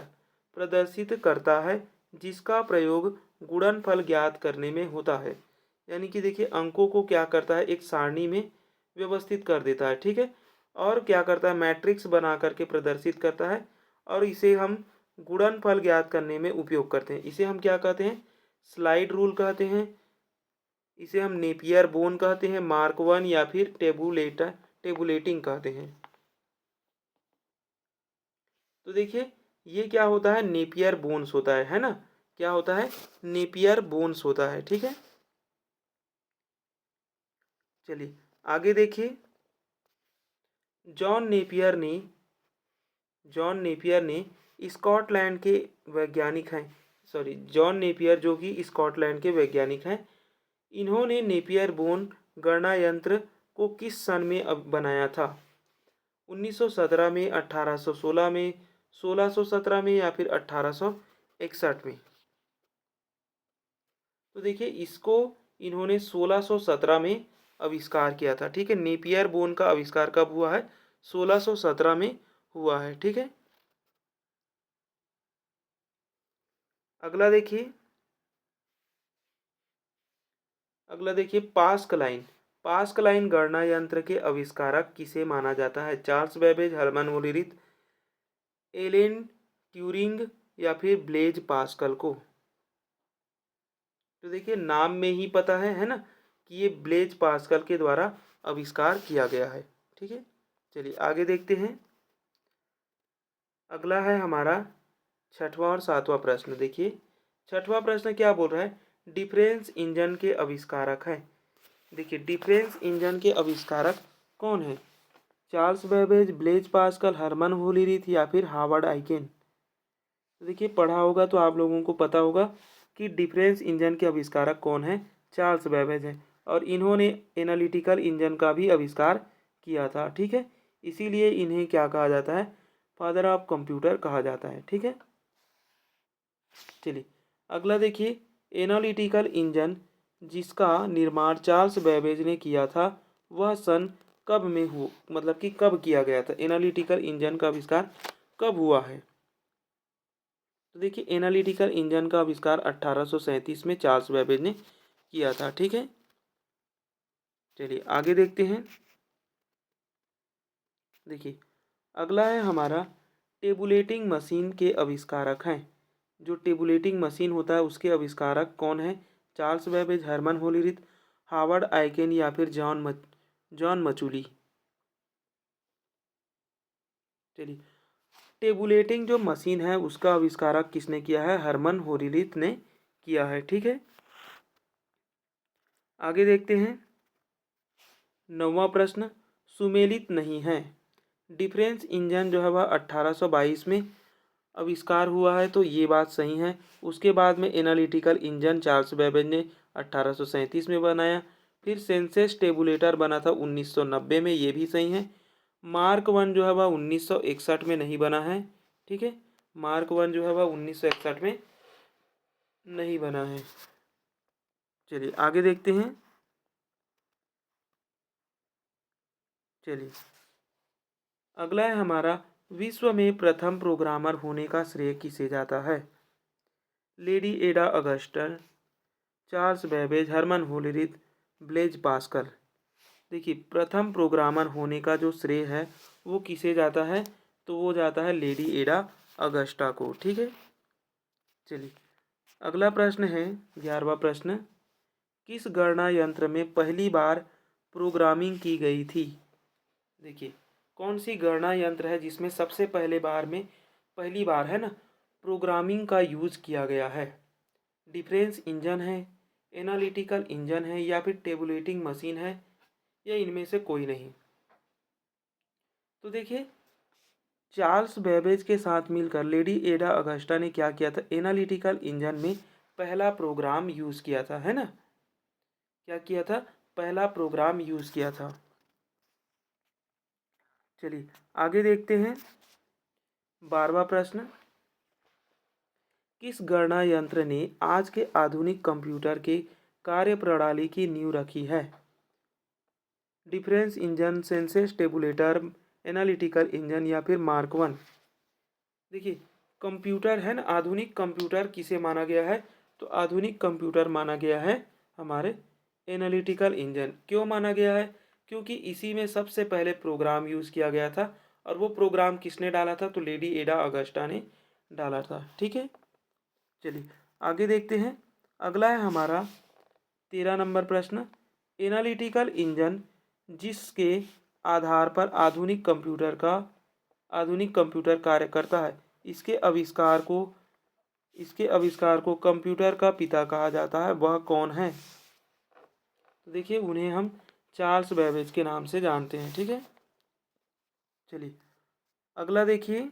प्रदर्शित करता है जिसका प्रयोग गुणनफल ज्ञात करने में होता है। यानी कि देखिए अंकों को क्या करता है? एक सारणी में व्यवस्थित कर देता है। ठीक है, और क्या करता है? मैट्रिक्स बना करके प्रदर्शित करता है और इसे हम गुणनफल ज्ञात करने में उपयोग करते हैं। इसे हम क्या कहते हैं? स्लाइड रूल कहते हैं, इसे हम नेपियर बोन कहते हैं, मार्क वन या फिर टेबुलेटिंग कहते हैं। तो देखिए ये क्या होता है? नेपियर बोन्स होता है ना? क्या होता है? नेपियर बोन्स होता है। ठीक है, चलिए आगे देखिए। जॉन नेपियर ने जॉन नेपियर ने स्कॉटलैंड के वैज्ञानिक हैं। सॉरी, जॉन नेपियर जो कि स्कॉटलैंड के वैज्ञानिक हैं, इन्होंने नेपियर बोन गणना यंत्र को किस सन में बनाया था? 1917 में, 1816 में, 1617 में या फिर 1861 में? तो देखिए इसको इन्होंने 1617 में आविष्कार किया था। ठीक है, नेपियर बोन का आविष्कार कब हुआ है? 1617 में हुआ है। ठीक है, अगला देखिए। अगला देखिए पास्कलाइन गणना यंत्र के आविष्कारक किसे माना जाता है? Charles Babbage, Herman Hollerith, Alan Turing या फिर ब्लेज पास्कल को? तो देखिए नाम में ही पता है ना, कि ये ब्लेज पास्कल के द्वारा आविष्कार किया गया है। ठीक है, चलिए आगे देखते हैं। अगला है हमारा छठवां और सातवां प्रश्न। देखिए छठवां प्रश्न क्या बोल रहा है? डिफरेंस इंजन के आविष्कारक हैं। देखिए डिफरेंस इंजन के आविष्कारक कौन है? Charles Babbage, Blaise Pascal, Herman Hollerith या फिर हार्वर्ड आइकेन? तो देखिए पढ़ा होगा तो आप लोगों को पता होगा कि डिफरेंस इंजन के आविष्कारक कौन है? चार्ल्स बेबेज है, और इन्होंने एनालिटिकल इंजन का भी आविष्कार किया था। ठीक है, इसीलिए इन्हें क्या कहा जाता है? फादर ऑफ कंप्यूटर कहा जाता है। ठीक है, चलिए अगला देखिए। एनालिटिकल इंजन जिसका निर्माण चार्ल्स बेबेज ने किया था वह सन कब में हो, मतलब कि कब किया गया था? एनालिटिकल इंजन का आविष्कार कब हुआ है? तो देखिए एनालिटिकल इंजन का आविष्कार 1837 में चार्ल्स बेबेज ने किया था। ठीक है, चलिए आगे देखते हैं। देखिए अगला है हमारा, टेबुलेटिंग मशीन के आविष्कारक हैं। जो टेबुलेटिंग मशीन होता है उसके आविष्कारक कौन है? Charles Babbage, Herman Hollerith, Harvard Aiken या फिर जॉन मचूली? चलिए टेबुलेटिंग जो मशीन है उसका आविष्कारक किसने किया है? हरमन होरीलिथ ने किया है। ठीक है, आगे देखते हैं। 9वां प्रश्न, सुमेलित नहीं है। डिफरेंस इंजन जो है वह 1822 में आविष्कार हुआ है, तो ये बात सही है। उसके बाद में एनालिटिकल इंजन चार्ल्स बेबेज ने 1837 में बनाया। फिर सेंसेस टेबुलेटर बना था 1990 में, ये भी सही है। मार्क वन जो है वह 1961 में नहीं बना है। ठीक है, मार्क वन जो है वह 1961 में नहीं बना है। चलिए आगे देखते हैं। चलिए अगला है हमारा, विश्व में प्रथम प्रोग्रामर होने का श्रेय किसे जाता है? Lady Ada Augusta, Charles Babbage, Herman Hollerith, Blaise Pascal. देखिए प्रथम प्रोग्रामर होने का जो श्रेय है वो किसे जाता है? तो वो जाता है लेडी एडा अगस्टा को। ठीक है, चलिए अगला प्रश्न है 11वां प्रश्न, किस गणना यंत्र में पहली बार प्रोग्रामिंग की गई थी? देखिए कौन सी गणना यंत्र है जिसमें सबसे पहली बार है ना प्रोग्रामिंग का यूज किया गया है? डिफरेंस इंजन है, एनालिटिकल इंजन है, या फिर टेबुलेटिंग मशीन है, या इनमें से कोई नहीं? तो देखिए चार्ल्स बेबेज के साथ मिलकर लेडी एडा अगस्टा ने क्या किया था? एनालिटिकल इंजन में पहला प्रोग्राम यूज किया था, है ना? क्या किया था? पहला प्रोग्राम यूज किया था। चलिए आगे देखते हैं। 12वां प्रश्न, किस गणना यंत्र ने आज के आधुनिक कंप्यूटर के कार्यप्रणाली की नींव रखी है? Difference engine, senses tabulator, analytical engine, या फिर मार्क वन? देखिए कंप्यूटर है ना, आधुनिक कंप्यूटर किसे माना गया है? तो आधुनिक कंप्यूटर माना गया है हमारे एनालिटिकल इंजन। क्यों माना गया है? क्योंकि इसी में सबसे पहले प्रोग्राम यूज़ किया गया था, और वो प्रोग्राम किसने डाला था? तो लेडी एडा अगस्टा ने डाला था। ठीक है, चलिए आगे देखते हैं। अगला है हमारा 13 नंबर प्रश्न, एनालिटिकल इंजन जिसके आधार पर आधुनिक कंप्यूटर कार्य करता है, इसके आविष्कार को कंप्यूटर का पिता कहा जाता है, वह कौन है? तो देखिए उन्हें हम चार्ल्स बेबेज के नाम से जानते हैं। ठीक है, चलिए अगला देखिए।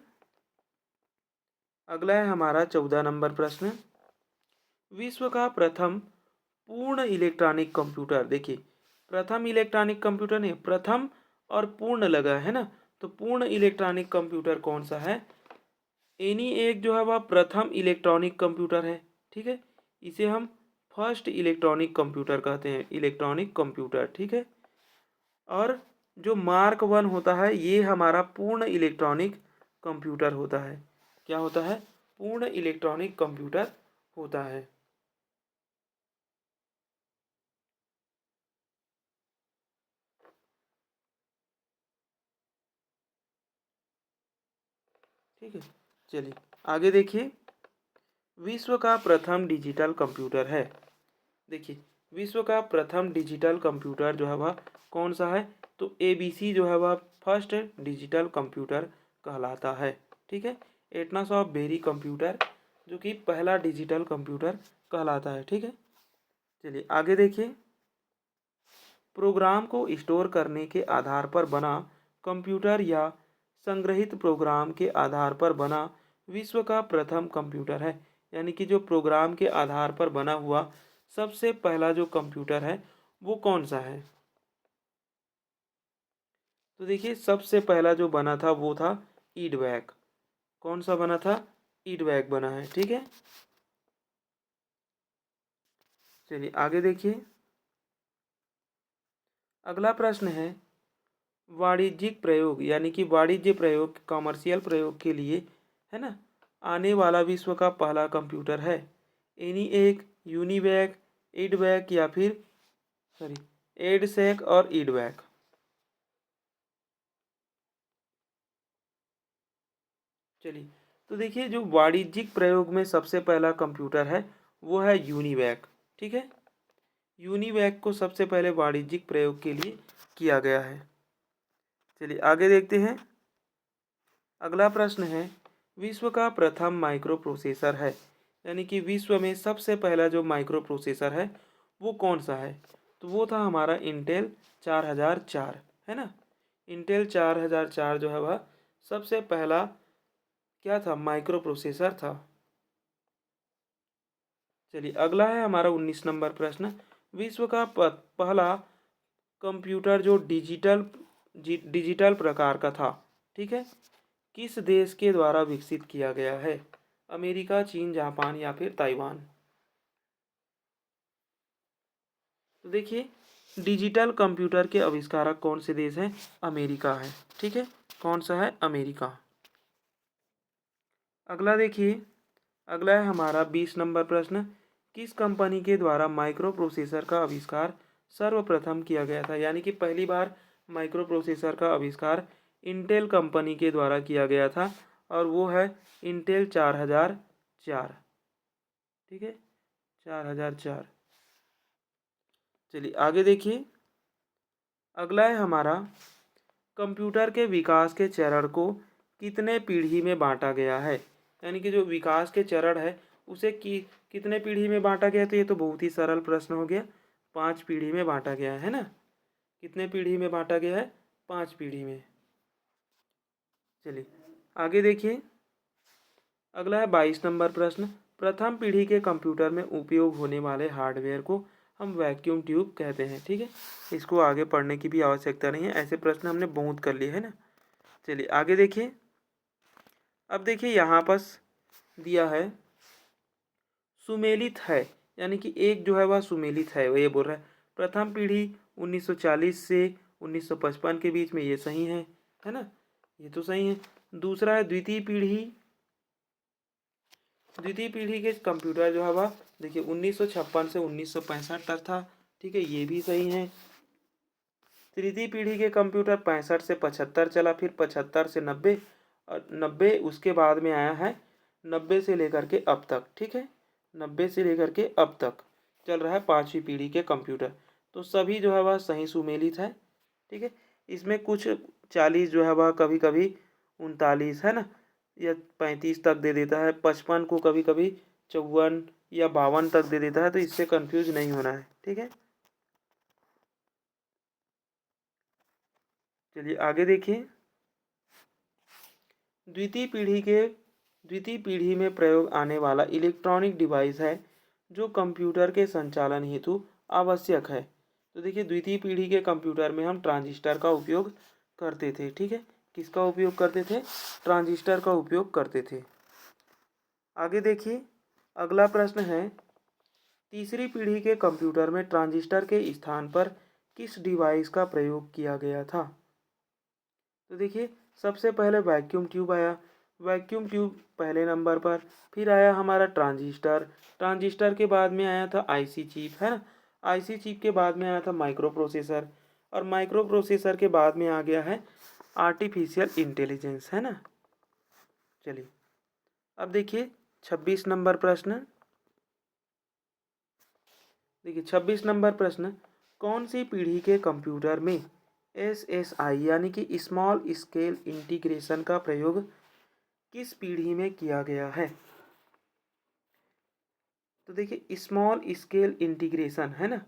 अगला है हमारा 14 नंबर प्रश्न, विश्व का प्रथम पूर्ण इलेक्ट्रॉनिक कंप्यूटर। देखिए प्रथम इलेक्ट्रॉनिक कंप्यूटर नहीं, प्रथम और पूर्ण लगा है ना, तो पूर्ण इलेक्ट्रॉनिक कंप्यूटर कौन सा है? एनी एक जो है वह प्रथम इलेक्ट्रॉनिक कंप्यूटर है। ठीक है, इसे हम फर्स्ट इलेक्ट्रॉनिक कंप्यूटर कहते हैं, इलेक्ट्रॉनिक कंप्यूटर। ठीक है, और जो मार्क वन होता है ये हमारा पूर्ण इलेक्ट्रॉनिक कंप्यूटर होता है। क्या होता है? पूर्ण इलेक्ट्रॉनिक कंप्यूटर होता है। ठीक है, चलिए आगे देखिए। विश्व का प्रथम डिजिटल कंप्यूटर है। देखिए विश्व का प्रथम डिजिटल कंप्यूटर जो है वह कौन सा है? तो एबीसी जो है वह फर्स्ट डिजिटल कंप्यूटर कहलाता है। ठीक है, एटनस ऑफ बेरी कंप्यूटर जो कि पहला डिजिटल कंप्यूटर कहलाता है। ठीक है, चलिए आगे देखिए। प्रोग्राम को स्टोर करने के आधार पर बना कंप्यूटर या संग्रहित प्रोग्राम के आधार पर बना विश्व का प्रथम कंप्यूटर है। यानी कि जो प्रोग्राम के आधार पर बना हुआ सबसे पहला जो कंप्यूटर है वो कौन सा है? तो देखिए सबसे पहला जो बना था वो था ईडवैक। कौन सा बना था? ईडवैक बना है। ठीक है, चलिए आगे देखिए। अगला प्रश्न है, वाणिज्यिक प्रयोग यानी कि वाणिज्य प्रयोग, कॉमर्शियल प्रयोग के लिए है ना आने वाला विश्व का पहला कंप्यूटर है एनी एक, यूनिवैक, ईडवैक, या फिर सॉरी एडसैक और ईडवैक? चलिए तो देखिए जो वाणिज्यिक प्रयोग में सबसे पहला कंप्यूटर है वो है यूनिवैक। ठीक है, यूनिवैक को सबसे पहले वाणिज्यिक प्रयोग के लिए किया गया है। चलिए आगे देखते हैं। अगला प्रश्न है, विश्व का प्रथम माइक्रो प्रोसेसर है, यानी कि विश्व में सबसे पहला जो माइक्रो प्रोसेसर है वो कौन सा है? तो वो था हमारा इंटेल 4004, है ना। इंटेल 4004 जो है वह सबसे पहला क्या था, माइक्रो प्रोसेसर था। चलिए अगला है हमारा 19 नंबर प्रश्न, विश्व का पहला कंप्यूटर जो डिजिटल प्रकार का था, ठीक है, किस देश के द्वारा विकसित किया गया है? अमेरिका, चीन, जापान या फिर ताइवान? तो देखिए, डिजिटल कंप्यूटर के आविष्कारक कौन से देश हैं? अमेरिका है, ठीक है। कौन सा है? अमेरिका। अगला देखिए, अगला है हमारा 20 नंबर प्रश्न, किस कंपनी के द्वारा माइक्रो प्रोसेसर का आविष्कार सर्वप्रथम किया गया था? यानी कि पहली बार माइक्रो प्रोसेसर का आविष्कार इंटेल कंपनी के द्वारा किया गया था और वो है इंटेल 4004, ठीक है, 4004। चलिए आगे देखिए, अगला है हमारा, कंप्यूटर के विकास के चरण को कितने पीढ़ी में बांटा गया है? यानी कि जो विकास के चरण है उसे कितने पीढ़ी में बांटा गया? तो ये तो बहुत ही सरल प्रश्न हो गया, 5 पीढ़ी में बांटा गया है ना। कितने पीढ़ी में बांटा गया है? 5 पीढ़ी में। चलिए आगे देखिए, अगला है 22 नंबर प्रश्न, प्रथम पीढ़ी के कंप्यूटर में उपयोग होने वाले हार्डवेयर को हम वैक्यूम ट्यूब कहते हैं, ठीक है। इसको आगे पढ़ने की भी आवश्यकता नहीं है, ऐसे प्रश्न हमने बहुत कर लिए है ना। चलिए आगे देखिए, अब देखिए यहाँ पर दिया है सुमेलित है, यानी कि एक जो है वह सुमेलित है, वो ये बोल रहा है प्रथम पीढ़ी 1940 से 1955 के बीच में, ये सही है ना, ये तो सही है। दूसरा है द्वितीय पीढ़ी के कंप्यूटर जो है वह देखिए 1956 से 1965 तक था, ठीक है, ये भी सही है। तृतीय पीढ़ी के कंप्यूटर 65 से 75 चला, फिर 75 से 90 और 90 उसके बाद में आया है, 90 से लेकर के अब तक, ठीक है, 90 से लेकर के अब तक चल रहा है 5वीं पीढ़ी के कंप्यूटर। तो सभी जो है वह सही सुमेलित है, ठीक है। इसमें कुछ 40 जो है वह कभी कभी 39 है ना, या 35 तक दे देता है, 55 को कभी कभी 54 या 52 तक दे देता है, तो इससे कंफ्यूज नहीं होना है, ठीक है। चलिए आगे देखिए, द्वितीय पीढ़ी में प्रयोग आने वाला इलेक्ट्रॉनिक डिवाइस है जो कंप्यूटर के संचालन हेतु आवश्यक है। तो देखिए, द्वितीय पीढ़ी के कंप्यूटर में हम ट्रांजिस्टर का उपयोग करते थे, ठीक है। किसका उपयोग करते थे? ट्रांजिस्टर का उपयोग करते थे। आगे देखिए, अगला प्रश्न है, तीसरी पीढ़ी के कंप्यूटर में ट्रांजिस्टर के स्थान पर किस डिवाइस का प्रयोग किया गया था? तो देखिए, सबसे पहले वैक्यूम ट्यूब आया, वैक्यूम ट्यूब पहले नंबर पर, फिर आया हमारा ट्रांजिस्टर, ट्रांजिस्टर के बाद में आया था आईसी चिप, है ना, आईसी चिप के बाद में आया था माइक्रो प्रोसेसर, और माइक्रो प्रोसेसर के बाद में आ गया है आर्टिफिशियल इंटेलिजेंस, है ना। चलिए अब देखिए 26 नंबर प्रश्न, देखिए 26 नंबर प्रश्न, कौन सी पीढ़ी के कंप्यूटर में एसएसआई यानी कि स्मॉल स्केल इंटीग्रेशन का प्रयोग किस पीढ़ी में किया गया है? तो देखिए, स्मॉल स्केल इंटीग्रेशन है ना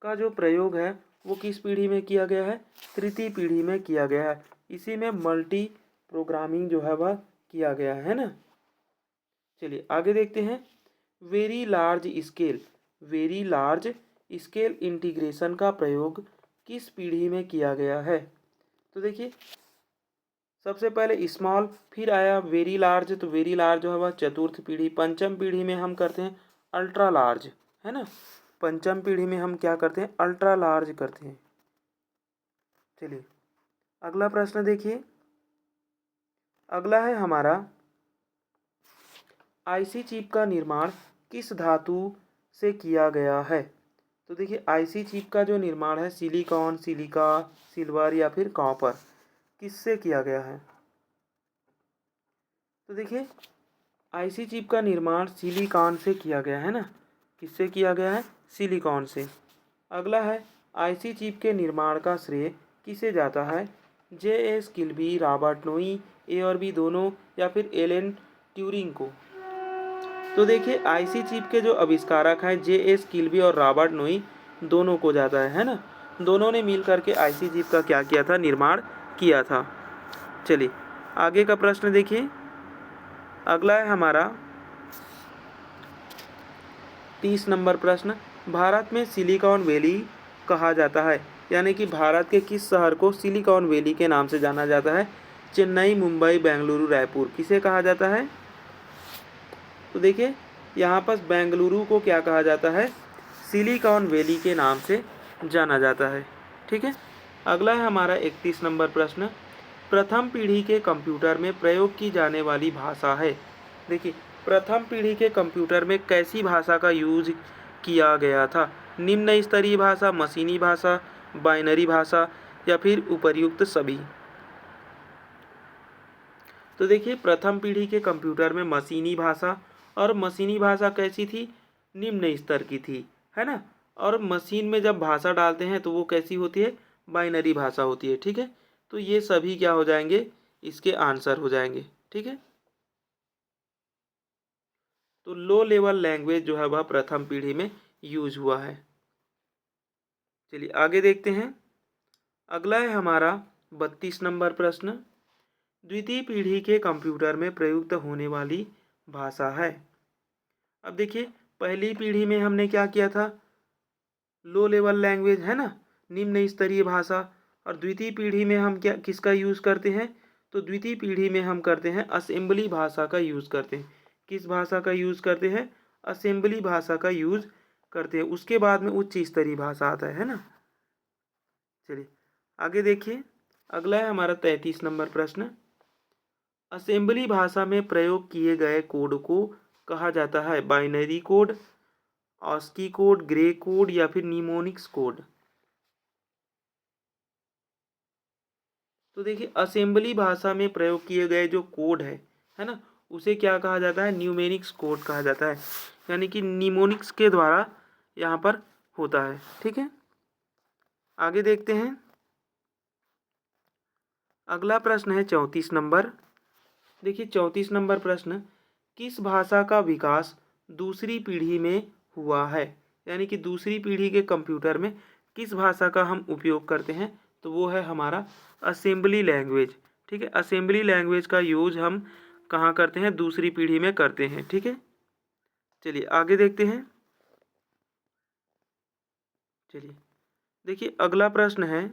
का जो प्रयोग है वो किस पीढ़ी में किया गया है? तृतीय पीढ़ी में किया गया है। इसी में मल्टी प्रोग्रामिंग जो है वह किया गया है ना। चलिए आगे देखते हैं, वेरी लार्ज स्केल इंटीग्रेशन का प्रयोग किस पीढ़ी में किया गया है? तो देखिए, सबसे पहले स्मॉल, फिर आया वेरी लार्ज, तो वेरी लार्ज जो है वह चतुर्थ पीढ़ी, पंचम पीढ़ी में हम करते हैं अल्ट्रा लार्ज, है ना, पंचम पीढ़ी में हम क्या करते हैं? अल्ट्रा लार्ज करते हैं। चलिए अगला प्रश्न देखिए, अगला है हमारा, आईसी चिप का निर्माण किस धातु से किया गया है? तो देखिए, आईसी चिप का जो निर्माण है सिलिकॉन, सिलिका, सिल्वर या फिर कॉपर, किससे किया गया है? तो देखिए, आईसी चिप का निर्माण सिलिकॉन से किया गया है ना। किससे किया गया है? सिलिकॉन से। अगला है, आईसी चिप के निर्माण का श्रेय किसे जाता है? जे एस किल्बी, रॉबर्ट नोई ए और बी दोनों, या फिर एलन ट्यूरिंग को? तो देखिए आईसी चिप के जो आविष्कारक हैं जे.एस. किल्बी और रॉबर्ट नोई, दोनों को जाता है ना। दोनों ने मिल करके आईसी चिप का क्या किया था, निर्माण किया था। चलिए आगे का प्रश्न देखिए। अगला है हमारा 30 नंबर प्रश्न। भारत में सिलिकॉन वैली कहा जाता है, यानी कि भारत के किस शहर को सिलिकॉन वैली के नाम से जाना जाता है? चेन्नई, मुंबई, बेंगलुरु, रायपुर, किसे कहा जाता है? तो देखिए यहाँ पर बेंगलुरु को क्या कहा जाता है, सिलिकॉन वैली के नाम से जाना जाता है। ठीक है। अगला है हमारा 31 नंबर प्रश्न। प्रथम पीढ़ी के कंप्यूटर में प्रयोग की जाने वाली भाषा है। देखिए प्रथम पीढ़ी के कंप्यूटर में कैसी भाषा का यूज किया गया था? निम्न स्तरीय भाषा, मशीनी भाषा, बाइनरी भाषा, या फिर उपर्युक्त सभी? तो देखिए प्रथम पीढ़ी के कंप्यूटर में मशीनी भाषा, और मशीनी भाषा कैसी थी? निम्न स्तर की थी, है ना। और मशीन में जब भाषा डालते हैं तो वो कैसी होती है? बाइनरी भाषा होती है। ठीक है। तो ये सभी क्या हो जाएंगे, इसके आंसर हो जाएंगे। ठीक है। तो लो लेवल लैंग्वेज जो है वह प्रथम पीढ़ी में यूज हुआ है। चलिए आगे देखते हैं। अगला है हमारा 32 नंबर प्रश्न। द्वितीय पीढ़ी के कंप्यूटर में प्रयुक्त होने वाली भाषा है। अब देखिए पहली पीढ़ी में हमने क्या किया था, लो लेवल लैंग्वेज, है ना, निम्न स्तरीय भाषा। और द्वितीय पीढ़ी में हम क्या किसका यूज़ करते हैं? तो द्वितीय पीढ़ी में हम करते हैं असेंबली भाषा का यूज़ करते हैं। किस भाषा का यूज़ करते हैं? असेंबली भाषा का यूज़ करते हैं। उसके बाद में उच्च स्तरीय भाषा आता है ना। चलिए आगे देखिए। अगला है हमारा 33 नंबर प्रश्न। असेंबली भाषा में प्रयोग किए गए कोड को कहा जाता है binary code, ऑस्की code, grey code, या फिर निमोनिक्स कोड? तो देखिए असेंबली भाषा में प्रयोग किए गए जो कोड है ना, उसे क्या कहा जाता है? न्यूमेरिक्स कोड कहा जाता है, यानी कि निमोनिक्स के द्वारा यहाँ पर होता है। ठीक है। आगे देखते हैं। अगला प्रश्न है 34 नंबर। देखिए 34 नंबर प्रश्न। किस भाषा का विकास दूसरी पीढ़ी में हुआ है? यानी कि दूसरी पीढ़ी के कंप्यूटर में किस भाषा का हम उपयोग करते हैं? तो वो है हमारा असेंबली लैंग्वेज। ठीक है। असेंबली लैंग्वेज का यूज हम कहाँ करते हैं? दूसरी पीढ़ी में करते हैं। ठीक है। चलिए आगे देखते हैं। चलिए देखिए अगला प्रश्न है,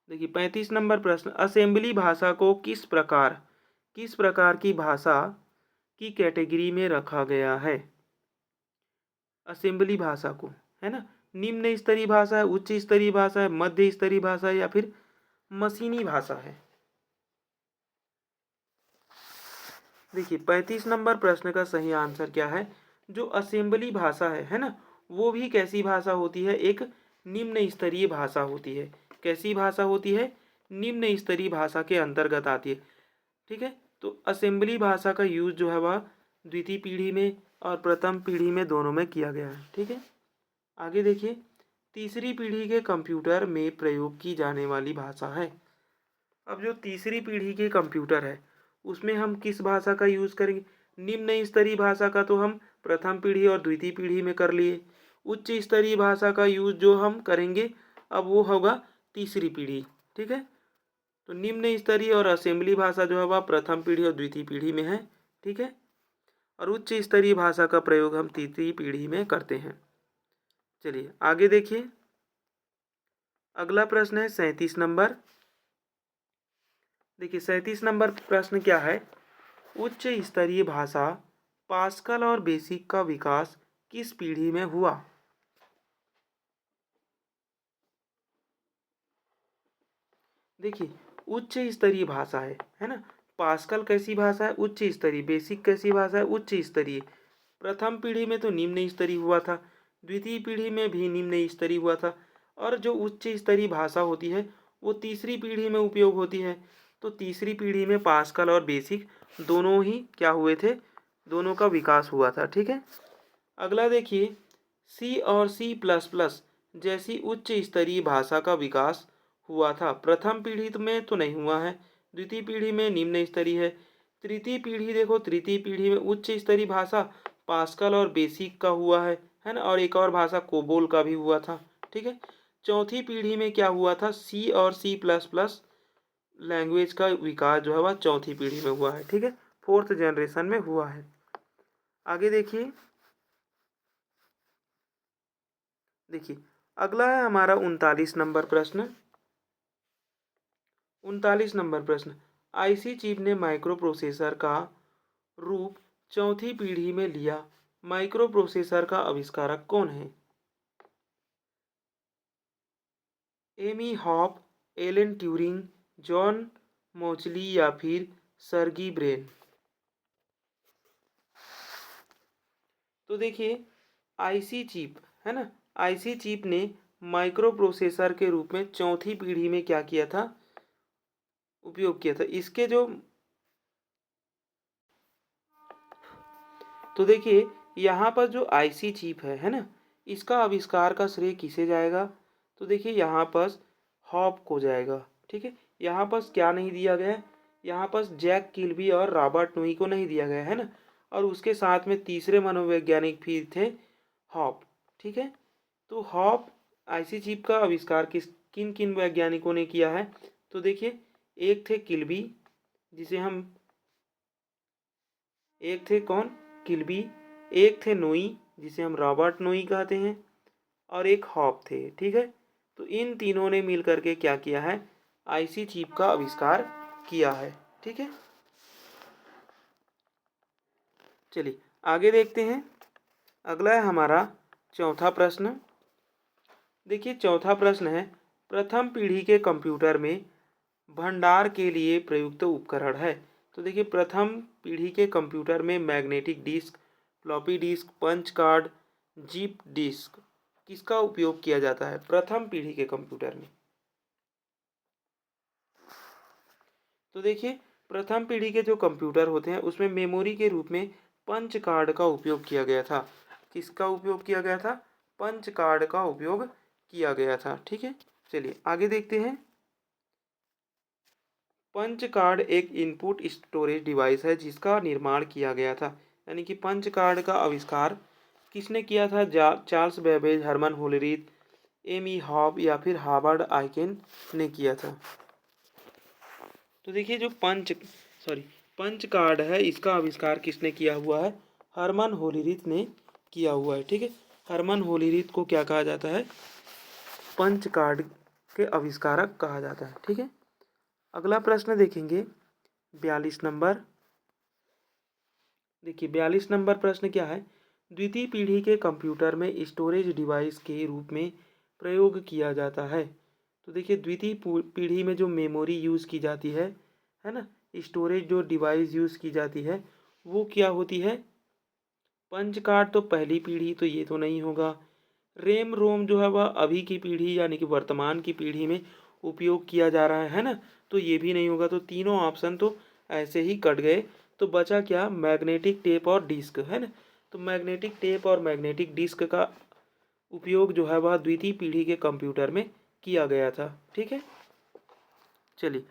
देखिए 35 नंबर प्रश्न। असेंबली भाषा को किस प्रकार की भाषा की कैटेगरी में रखा गया है? असेंबली भाषा को, है ना, निम्न स्तरीय भाषा है, उच्च स्तरीय भाषा है, मध्य स्तरीय भाषा है, या फिर मशीनी भाषा है? देखिए 35 नंबर प्रश्न का सही आंसर क्या है? जो असेंबली भाषा है ना, वो भी कैसी भाषा होती है? एक निम्न स्तरीय भाषा होती है। कैसी भाषा होती है? निम्न स्तरीय भाषा के अंतर्गत आती है। ठीक है। तो असेंबली भाषा का यूज जो है वह द्वितीय पीढ़ी में और प्रथम पीढ़ी में दोनों में किया गया है। ठीक है। आगे देखिए। तीसरी पीढ़ी के कंप्यूटर में प्रयोग की जाने वाली भाषा है। अब जो तीसरी पीढ़ी के कंप्यूटर है उसमें हम किस भाषा का यूज़ करेंगे? निम्न स्तरीय भाषा का तो हम प्रथम पीढ़ी और द्वितीय पीढ़ी में कर लिए। उच्च स्तरीय भाषा का यूज़ जो हम करेंगे अब वो होगा तीसरी पीढ़ी। ठीक है। तो निम्न स्तरीय और असेंबली भाषा जो है वह प्रथम पीढ़ी और द्वितीय पीढ़ी में है। ठीक है। और उच्च स्तरीय भाषा का प्रयोग हम तृतीय पीढ़ी में करते हैं। चलिए आगे देखिए। अगला प्रश्न है 37 नंबर। देखिए 37 नंबर प्रश्न क्या है? उच्च स्तरीय भाषा पास्कल और बेसिक का विकास किस पीढ़ी में हुआ? देखिए उच्च स्तरीय भाषा है ना। पास्कल कैसी भाषा है? उच्च स्तरीय। बेसिक कैसी भाषा है? उच्च स्तरीय। प्रथम पीढ़ी में तो निम्न स्तरीय हुआ था, द्वितीय पीढ़ी में भी निम्न स्तरीय हुआ था, और जो उच्च स्तरीय भाषा होती है वो तीसरी पीढ़ी में उपयोग होती है। तो तीसरी पीढ़ी में पास्कल और बेसिक दोनों ही क्या हुए थे? दोनों का विकास हुआ था। ठीक है। अगला देखिए। सी और C++ जैसी उच्च स्तरीय भाषा का विकास हुआ था। प्रथम पीढ़ी में तो नहीं हुआ है, द्वितीय पीढ़ी में निम्न स्तरीय है, तृतीय पीढ़ी देखो, तृतीय पीढ़ी में उच्च स्तरीय भाषा पास्कल और बेसिक का हुआ है ना, और एक और भाषा कोबोल का भी हुआ था। ठीक है। चौथी पीढ़ी में क्या हुआ था, सी और C++ लैंग्वेज का विकास जो है वह चौथी पीढ़ी में हुआ है। ठीक है, फोर्थ जनरेशन में हुआ है। आगे देखिए, अगला है हमारा 39 नंबर प्रश्न। 39 नंबर प्रश्न, आईसी चिप ने माइक्रो प्रोसेसर का रूप चौथी पीढ़ी में लिया, माइक्रो प्रोसेसर का आविष्कारक कौन है? एमी हॉप, एलन ट्यूरिंग, जॉन मोचली या फिर सर्गी ब्रेन? तो देखिए, आईसी चिप है ना, आईसी चिप ने माइक्रो प्रोसेसर के रूप में चौथी पीढ़ी में क्या किया था, उपयोग किया था। इसके जो, तो देखिए यहाँ पर जो आईसी चिप है ना, इसका आविष्कार का श्रेय किसे जाएगा? तो देखिए यहाँ पर हॉप को जाएगा। ठीक है, यहाँ पर क्या नहीं दिया गया है, यहाँ पर जैक किल्बी और रॉबर्ट नोई को नहीं दिया गया है ना, और उसके साथ में तीसरे मनोवैज्ञानिक फिर थे हॉप। ठीक है, तो हॉप आईसी चिप का आविष्कार किन किन वैज्ञानिकों ने किया है? तो देखिए, एक थे किल्बी, जिसे हम, एक थे कौन, किल्बी, एक थे नोई जिसे हम रॉबर्ट नोई कहते हैं, और एक हॉप थे। ठीक है, तो इन तीनों ने मिल करके क्या किया है, आईसी चिप का आविष्कार किया है। ठीक है, चलिए आगे देखते हैं। अगला है हमारा चौथा प्रश्न। देखिए चौथा प्रश्न है, प्रथम पीढ़ी के कंप्यूटर में भंडार के लिए प्रयुक्त उपकरण है। तो देखिए, प्रथम पीढ़ी के कंप्यूटर में magnetic disk, floppy disk, punch card, zip disk किसका उपयोग किया जाता है प्रथम पीढ़ी के कंप्यूटर में? तो देखिए, प्रथम पीढ़ी के जो कंप्यूटर होते हैं उसमें मेमोरी के रूप में पंच कार्ड का उपयोग किया गया था। किसका उपयोग किया गया था? पंच कार्ड का उपयोग किया गया था। ठीक है, चलिए आगे देखते हैं। पंच कार्ड एक इनपुट स्टोरेज डिवाइस है जिसका निर्माण किया गया था। यानी कि पंच कार्ड का आविष्कार किसने किया था? चार्ल्स बेबेज, हरमन होलरीथ, एमी हॉब या फिर हार्वर्ड आइकेन ने किया था। तो देखिए, जो पंच कार्ड है इसका आविष्कार किसने किया हुआ है? हरमन होलरीथ ने किया हुआ है। ठीक है, हरमन होलरीथ को क्या कहा जाता है? पंच कार्ड के आविष्कारक कहा जाता है। ठीक है, अगला प्रश्न देखेंगे 42 नंबर। देखिए 42 नंबर प्रश्न क्या है, द्वितीय पीढ़ी के कंप्यूटर में स्टोरेज डिवाइस के रूप में प्रयोग किया जाता है। तो देखिए, द्वितीय पीढ़ी में जो मेमोरी यूज़ की जाती है ना, स्टोरेज जो डिवाइस यूज़ की जाती है वो क्या होती है? पंच कार्ड तो पहली पीढ़ी, तो ये तो नहीं होगा। रैम रोम जो है वह अभी की पीढ़ी यानी कि वर्तमान की पीढ़ी में उपयोग किया जा रहा है ना, तो ये भी नहीं होगा। तो तीनों ऑप्शन तो ऐसे ही कट गए। तो बचा क्या? मैग्नेटिक टेप और डिस्क, है ना। तो मैग्नेटिक टेप और मैग्नेटिक डिस्क का उपयोग जो है वह द्वितीय पीढ़ी के कंप्यूटर में किया गया था। ठीक है, चलिए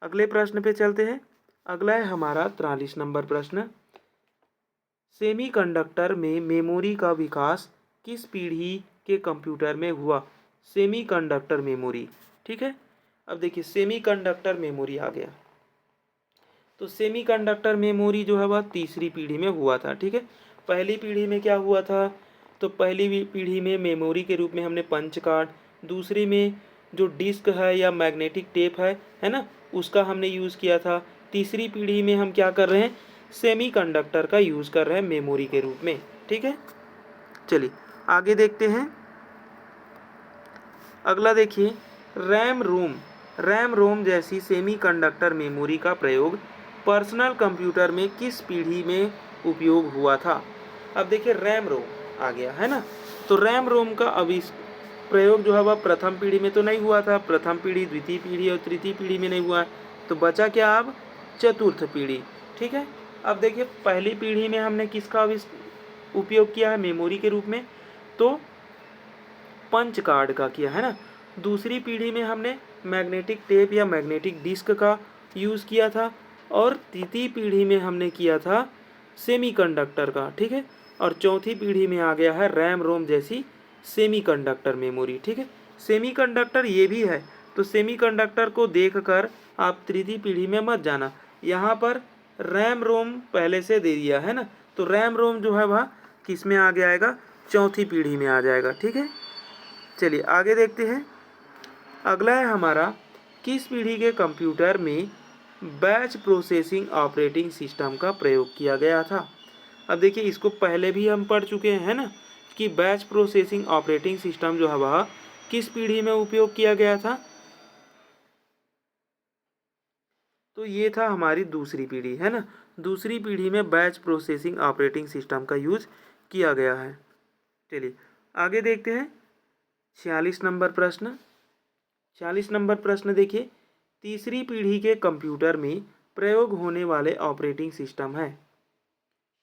अगले प्रश्न पे चलते हैं। अगला है हमारा 43 नंबर प्रश्न। सेमीकंडक्टर में मेमोरी का विकास किस पीढ़ी के कंप्यूटर में हुआ? Semiconductor memory. ठीक है, अब देखिए सेमीकंडक्टर मेमोरी आ गया। तो सेमीकंडक्टर मेमोरी जो है वह तीसरी पीढ़ी में हुआ था। ठीक है, पहली पीढ़ी में क्या हुआ था? तो पहली पीढ़ी में मेमोरी के रूप में हमने पंच कार्ड, दूसरी में जो डिस्क है या मैग्नेटिक टेप है ना, उसका हमने यूज़ किया था। तीसरी पीढ़ी में हम क्या कर रहे हैं? सेमीकंडक्टर का यूज़ कर रहे हैं मेमोरी के रूप में। ठीक है, चलिए आगे देखते हैं। अगला देखिए, रैम रोम जैसी सेमीकंडक्टर मेमोरी का प्रयोग पर्सनल कंप्यूटर में किस पीढ़ी में उपयोग हुआ था? अब देखिए रैम रोम आ गया है ना, तो रैम रोम का प्रयोग जो है वह प्रथम पीढ़ी में तो नहीं हुआ था। प्रथम पीढ़ी, द्वितीय पीढ़ी और तृतीय पीढ़ी में नहीं हुआ है। तो बचा क्या अब? चतुर्थ पीढ़ी। ठीक है, अब देखिए पहली पीढ़ी में हमने किसका उपयोग किया है मेमोरी के रूप में? तो पंच कार्ड का किया है ना। दूसरी पीढ़ी में हमने मैग्नेटिक टेप या मैग्नेटिक डिस्क का यूज़ किया था, और तृतीय पीढ़ी में हमने किया था सेमीकंडक्टर का, ठीक है। और चौथी पीढ़ी में आ गया है रैम रोम जैसी सेमीकंडक्टर मेमोरी, ठीक है। सेमीकंडक्टर ये भी है, तो सेमीकंडक्टर को देखकर आप तृतीय पीढ़ी में मत जाना, यहाँ पर रैम रोम पहले से दे दिया है ना, तो रैम रोम जो है वह किस में आगे आएगा, चौथी पीढ़ी में आ जाएगा, ठीक है। चलिए आगे देखते हैं। अगला है हमारा, किस पीढ़ी के कंप्यूटर में बैच प्रोसेसिंग ऑपरेटिंग सिस्टम का प्रयोग किया गया था। अब देखिए इसको पहले भी हम पढ़ चुके हैं ना, कि बैच प्रोसेसिंग ऑपरेटिंग सिस्टम जो है वह किस पीढ़ी में उपयोग किया गया था, तो ये था हमारी दूसरी पीढ़ी, है ना। दूसरी पीढ़ी में बैच प्रोसेसिंग ऑपरेटिंग सिस्टम का यूज किया गया है। चलिए आगे देखते हैं 46 नंबर प्रश्न। 46 नंबर प्रश्न देखिए, तीसरी पीढ़ी के कंप्यूटर में प्रयोग होने वाले ऑपरेटिंग सिस्टम है।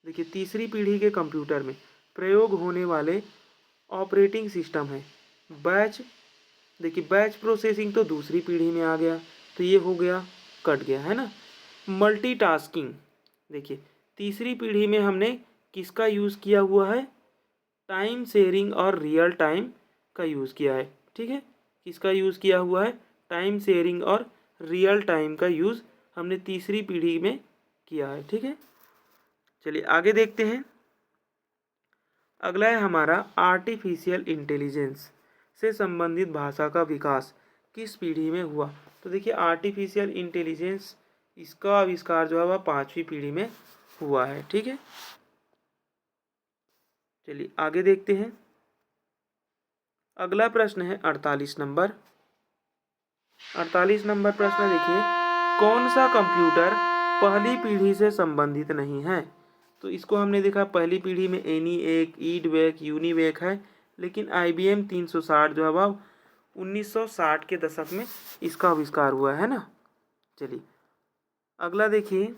देखिए तीसरी पीढ़ी के कंप्यूटर में प्रयोग होने वाले ऑपरेटिंग सिस्टम है बैच। देखिए बैच प्रोसेसिंग तो दूसरी पीढ़ी में आ गया, तो ये हो गया, कट गया, है ना। मल्टीटास्किंग, देखिए तीसरी पीढ़ी में हमने किसका यूज़ किया हुआ है, टाइम शेयरिंग और रियल टाइम का यूज़ किया है, ठीक है। किसका यूज़ किया हुआ है, टाइम शेयरिंग और रियल टाइम का यूज़ हमने तीसरी पीढ़ी में किया है, ठीक है। चलिए आगे देखते हैं। अगला है हमारा, आर्टिफिशियल इंटेलिजेंस से संबंधित भाषा का विकास किस पीढ़ी में हुआ। तो देखिए आर्टिफिशियल इंटेलिजेंस, इसका आविष्कार जो है वह पांचवी पीढ़ी में हुआ है, ठीक है। चलिए आगे देखते हैं। अगला प्रश्न है 48 नंबर। 48 नंबर प्रश्न देखिए, कौन सा कंप्यूटर पहली पीढ़ी से संबंधित नहीं है। तो इसको हमने देखा पहली पीढ़ी में ENIAC, EDVAC, UNIVAC है, लेकिन IBM 360 जो है वह 1960 के दशक में इसका आविष्कार हुआ है ना। चलिए अगला देखिए,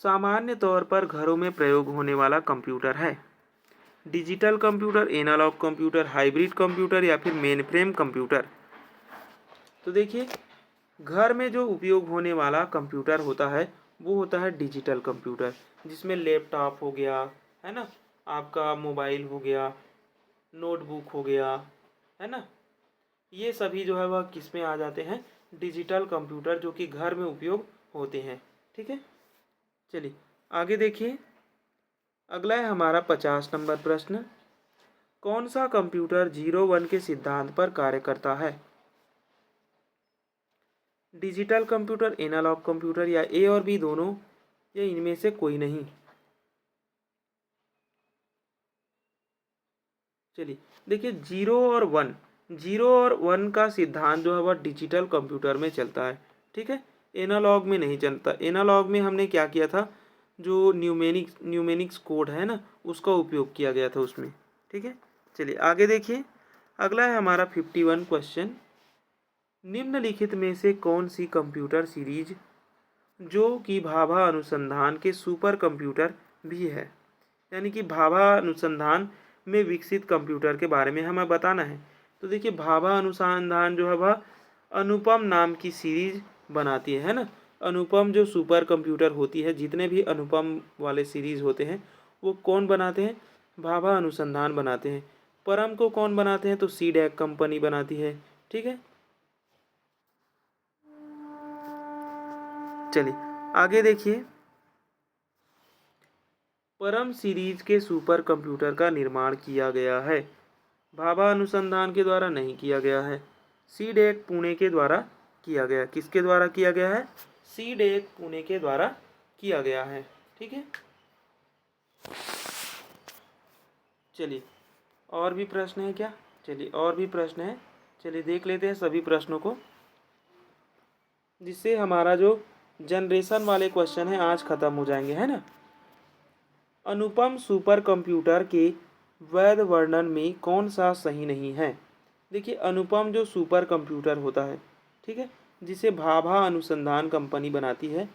सामान्य तौर पर घरों में प्रयोग होने वाला कंप्यूटर है digital computer, analog computer, hybrid computer या फिर मेनफ्रेम कंप्यूटर। तो देखिए घर में जो उपयोग होने वाला कंप्यूटर होता है वो होता है डिजिटल कंप्यूटर, जिसमें लैपटॉप हो गया, है ना, आपका मोबाइल हो गया, नोटबुक हो गया, है ना, ये सभी जो है वह किस में आ जाते हैं, डिजिटल कंप्यूटर, जो कि घर में उपयोग होते हैं, ठीक है। चलिए आगे देखिए। अगला है हमारा 50 नंबर प्रश्न, कौन सा कंप्यूटर 0-1 के सिद्धांत पर कार्य करता है। डिजिटल कंप्यूटर, एनालॉग कंप्यूटर या ए और बी दोनों, या इनमें से कोई नहीं। चलिए देखिए 0 और 1, 0 और 1 का सिद्धांत जो है वह डिजिटल कंप्यूटर में चलता है, ठीक है, एनालॉग में नहीं चलता। एनालॉग में हमने क्या किया था, जो न्यूमेनिक्स कोड है ना, उसका उपयोग किया गया था उसमें, ठीक है। चलिए आगे देखिए। अगला है हमारा 51 क्वेश्चन, निम्नलिखित में से कौन सी कंप्यूटर सीरीज जो कि भाभा अनुसंधान के सुपर कंप्यूटर भी है, यानी कि भाभा अनुसंधान में विकसित कंप्यूटर के बारे में हमें बताना है। तो देखिए भाभा अनुसंधान जो है वह अनुपम नाम की सीरीज बनाती है ना। अनुपम जो सुपर कंप्यूटर होती है, जितने भी अनुपम वाले सीरीज होते हैं वो कौन बनाते हैं, भाभा अनुसंधान बनाते हैं। परम को कौन बनाते हैं, तो सीडैक कंपनी बनाती है, ठीक है। चलिए आगे देखिए। परम सीरीज के सुपर कंप्यूटर का निर्माण किया गया है, भाभा अनुसंधान के द्वारा नहीं किया गया है, सीडैक पुणे के द्वारा किया गया। किसके द्वारा किया गया है, सीडैक पुणे के द्वारा किया गया है, ठीक है। चलिए और भी प्रश्न है क्या, चलिए और भी प्रश्न है, चलिए देख लेते हैं सभी प्रश्नों को, जिससे हमारा जो जनरेशन वाले क्वेश्चन है आज खत्म हो जाएंगे, है ना। अनुपम सुपर कंप्यूटर के वैध वर्णन में कौन सा सही नहीं है। देखिए अनुपम जो सुपर कंप्यूटर होता है, ठीक है, जिसे भाभा अनुसंधान कंपनी बनाती है,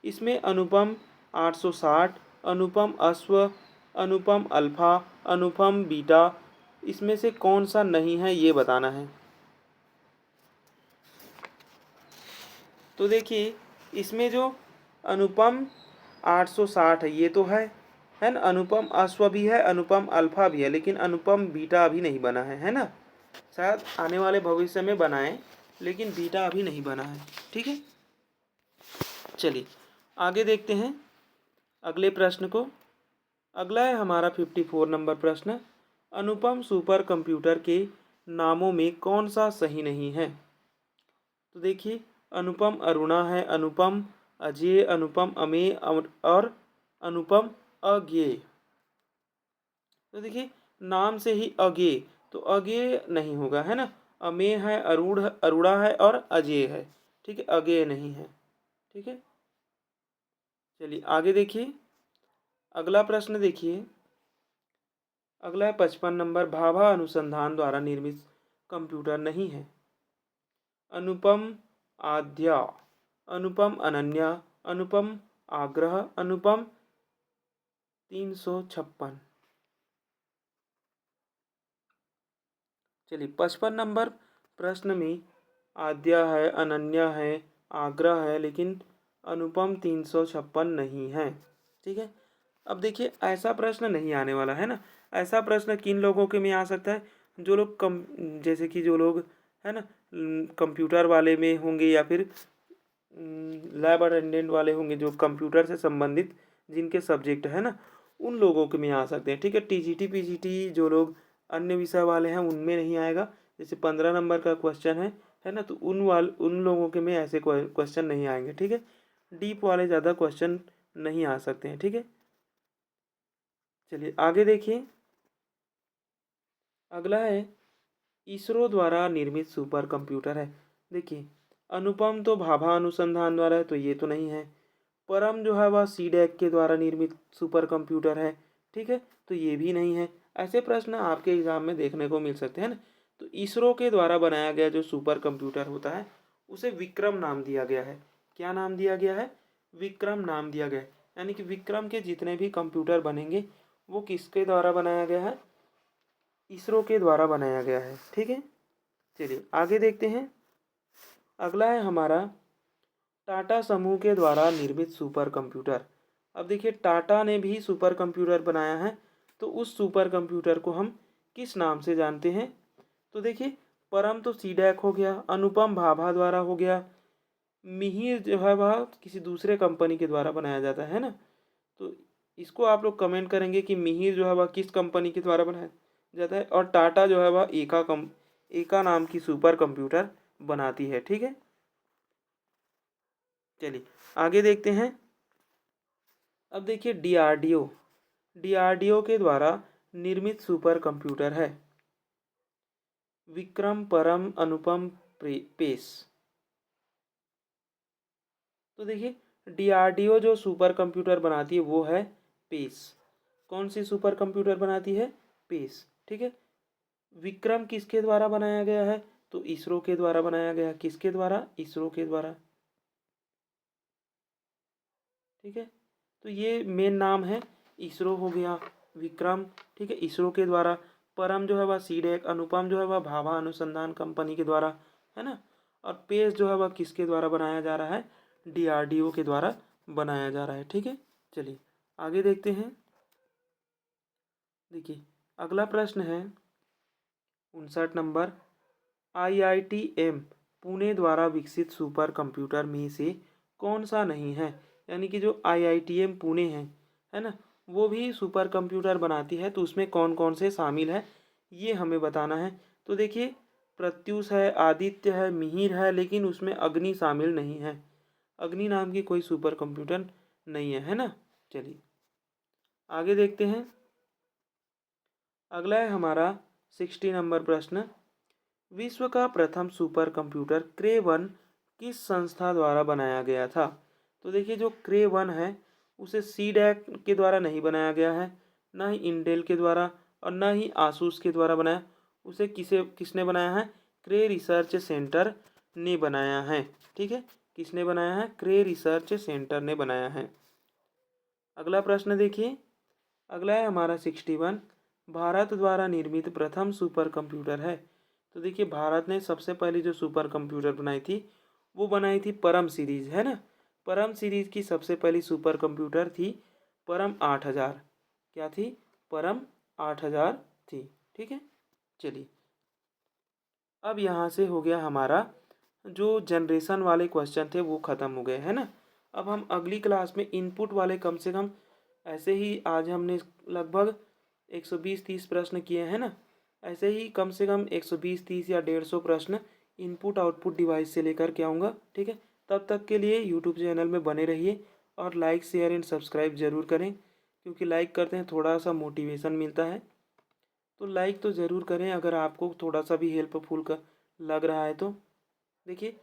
इसमें अनुपम 860, अनुपम अश्व, अनुपम अल्फा, अनुपम बीटा, इसमें से कौन सा नहीं है ये बताना है। तो देखिए इसमें जो अनुपम 860 है ये तो है ना। अनुपम अश्व भी है, अनुपम अल्फा भी है, लेकिन अनुपम बीटा अभी नहीं बना है ना। शायद आने वाले भविष्य में बनाएं, लेकिन बीटा अभी नहीं बना है। ठीक है, चलिए आगे देखते हैं अगले प्रश्न को। अगला है हमारा 54 नंबर प्रश्न। अनुपम सुपर कंप्यूटर के नामों में कौन सा सही नहीं है। तो देखिए अनुपम अरुणा है, अनुपम अजय, अनुपम अमेय और अनुपम अज्ञेय। तो देखिए नाम से ही अज्ञेय, तो अज्ञेय नहीं होगा है ना। अमेय है, अरुणा है और अजय है। ठीक है, अज्ञेय नहीं है। ठीक है, चलिए आगे देखिए अगला प्रश्न। देखिए अगला है 55 नंबर। भाभा अनुसंधान द्वारा निर्मित कंप्यूटर नहीं है। अनुपम आद्या, अनुपम अनन्या, अनुपम आग्रह, अनुपम 356। चलिए 55 नंबर प्रश्न में आद्या है, अनन्या है, आग्रह है, लेकिन अनुपम 356 नहीं है। ठीक है, अब देखिए ऐसा प्रश्न नहीं आने वाला है ना। ऐसा प्रश्न किन लोगों के में आ सकता है, जो लोग कम, जैसे कि जो लोग है ना कंप्यूटर वाले में होंगे, या फिर लैब अटेंडेंट वाले होंगे, जो कंप्यूटर से संबंधित जिनके सब्जेक्ट है ना, उन लोगों के में आ सकते हैं। ठीक है, टीजीटी पीजीटी जो लोग अन्य विषय वाले हैं उनमें नहीं आएगा। जैसे 15 नंबर का क्वेश्चन है ना, तो उन लोगों के में ऐसे क्वेश्चन नहीं आएंगे। ठीक है, डीप वाले ज़्यादा क्वेश्चन नहीं आ सकते हैं। ठीक है, चलिए आगे देखिए अगला है इसरो द्वारा निर्मित सुपर कंप्यूटर है। देखिए अनुपम तो भाभा अनुसंधान द्वारा है, तो ये तो नहीं है। परम जो है वह सीडैक के द्वारा निर्मित सुपर कंप्यूटर है। ठीक है, तो ये भी नहीं है। ऐसे प्रश्न आपके एग्जाम में देखने को मिल सकते हैं ना। तो इसरो के द्वारा बनाया गया जो सुपर कंप्यूटर होता है उसे विक्रम नाम दिया गया है। क्या नाम दिया गया है, विक्रम नाम दिया गया है। यानी कि विक्रम के जितने भी कंप्यूटर बनेंगे वो किसके द्वारा बनाया गया है, इसरो के द्वारा बनाया गया है। ठीक है, चलिए आगे देखते हैं अगला है हमारा टाटा समूह के द्वारा निर्मित सुपर कंप्यूटर। अब देखिए टाटा ने भी सुपर कंप्यूटर बनाया है, तो उस सुपर कंप्यूटर को हम किस नाम से जानते हैं। तो देखिए परम तो सीडैक हो गया, अनुपम भाभा द्वारा हो गया, मिहिर जो है वह किसी दूसरे कंपनी के द्वारा बनाया जाता है ना। तो इसको आप लोग कमेंट करेंगे कि मिहिर जो है वह किस कंपनी के द्वारा बनाया जाता है, और टाटा जो है वह एका नाम की सुपर कंप्यूटर बनाती है। ठीक है, चलिए आगे देखते हैं। अब देखिए डीआरडीओ, डीआरडीओ के द्वारा निर्मित सुपर कंप्यूटर है विक्रम, परम, अनुपम, पेस। तो देखिए डीआरडीओ जो सुपर कंप्यूटर बनाती है वो है पेस। कौन सी सुपर कंप्यूटर बनाती है, पेस। ठीक है, विक्रम किसके द्वारा बनाया गया है, तो इसरो के द्वारा बनाया गया। किसके द्वारा, इसरो के द्वारा। ठीक है, तो ये मेन नाम है, इसरो हो गया, विक्रम। ठीक है, इसरो के द्वारा। परम जो है वह सीडैक, अनुपम जो है वह भाभा अनुसंधान कंपनी के द्वारा है ना। और पेस जो है वह किसके द्वारा बनाया जा रहा है, डीआरडीओ के द्वारा बनाया जा रहा है। ठीक है, चलिए आगे देखते हैं। देखिए अगला प्रश्न है 59 नंबर। आईआईटीएम पुणे द्वारा विकसित सुपर कंप्यूटर में से कौन सा नहीं है। यानी कि जो आईआईटीएम पुणे है ना, वो भी सुपर कंप्यूटर बनाती है, तो उसमें कौन कौन से शामिल है ये हमें बताना है। तो देखिए प्रत्यूष है, आदित्य है, मिहिर है, लेकिन उसमें अग्नि शामिल नहीं है। अग्नि नाम की कोई सुपर कंप्यूटर नहीं है ना। चलिए आगे देखते हैं। अगला है हमारा 60 नंबर प्रश्न। विश्व का प्रथम सुपर कंप्यूटर क्रे वन किस संस्था द्वारा बनाया गया था। तो देखिए जो क्रे वन है उसे सीडैक के द्वारा नहीं बनाया गया है, ना ही इंटेल के द्वारा और ना ही आसूस के द्वारा बनाया। उसे किसने बनाया है, क्रे रिसर्च सेंटर ने बनाया है। ठीक है, किसने बनाया है, क्रे रिसर्च सेंटर ने बनाया है। अगला प्रश्न देखिए, अगला है हमारा 61। भारत द्वारा निर्मित प्रथम सुपर कंप्यूटर है? तो देखिए भारत ने सबसे पहली जो सुपर कंप्यूटर बनाई थी वो बनाई थी परम सीरीज, है ना। परम सीरीज की सबसे पहली सुपर कंप्यूटर थी परम 8000। क्या थी? परम 8000 थी। ठीक है, चलिए अब यहाँ से हो गया हमारा जो जनरेशन वाले क्वेश्चन थे वो ख़त्म हो गए, है ना। अब हम अगली क्लास में इनपुट वाले कम से कम ऐसे ही आज हमने लगभग 120-30 प्रश्न किए हैं ना, ऐसे ही कम से कम 120-30 या 150 प्रश्न इनपुट आउटपुट डिवाइस से लेकर के आऊँगा। ठीक है, तब तक के लिए यूट्यूब चैनल में बने रहिए और लाइक शेयर एंड सब्सक्राइब ज़रूर करें, क्योंकि लाइक करते हैं थोड़ा सा मोटिवेशन मिलता है। तो लाइक तो ज़रूर करें अगर आपको थोड़ा सा भी हेल्पफुल का लग रहा है तो। देखिए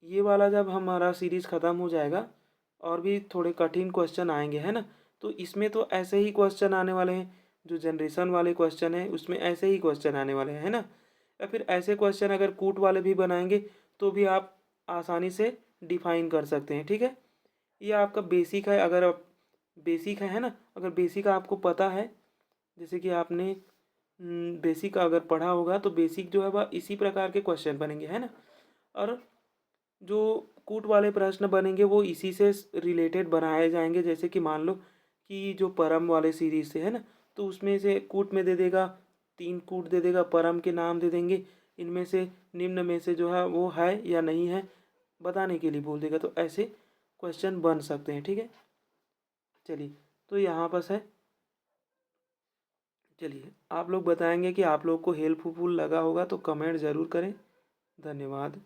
ये वाला जब हमारा सीरीज़ ख़त्म हो जाएगा और भी थोड़े कठिन क्वेश्चन आएंगे, है ना। तो इसमें तो ऐसे ही क्वेश्चन आने वाले हैं, जो जनरेशन वाले क्वेश्चन हैं उसमें ऐसे ही क्वेश्चन आने वाले हैं, है ना। या फिर ऐसे क्वेश्चन अगर कूट वाले भी बनाएंगे तो भी आप आसानी से डिफाइन कर सकते हैं। ठीक है, ये आपका बेसिक है। अगर आप बेसिक है ना, अगर बेसिक आपको पता है, जैसे कि आपने बेसिक अगर पढ़ा होगा तो बेसिक जो है वह इसी प्रकार के क्वेश्चन बनेंगे, है ना। और जो कूट वाले प्रश्न बनेंगे वो इसी से रिलेटेड बनाए जाएंगे। जैसे कि मान लो कि जो परम वाले सीरीज से है ना, तो उसमें से कूट में दे देगा, 3 कूट दे देगा, परम के नाम दे देंगे, इनमें से निम्न में से जो है वो है या नहीं है बताने के लिए बोल देगा। तो ऐसे क्वेश्चन बन सकते हैं। ठीक है, चलिए तो यहाँ पर है, चलिए आप लोग बताएंगे कि आप लोग को हेल्पफुल लगा होगा तो कमेंट ज़रूर करें। धन्यवाद।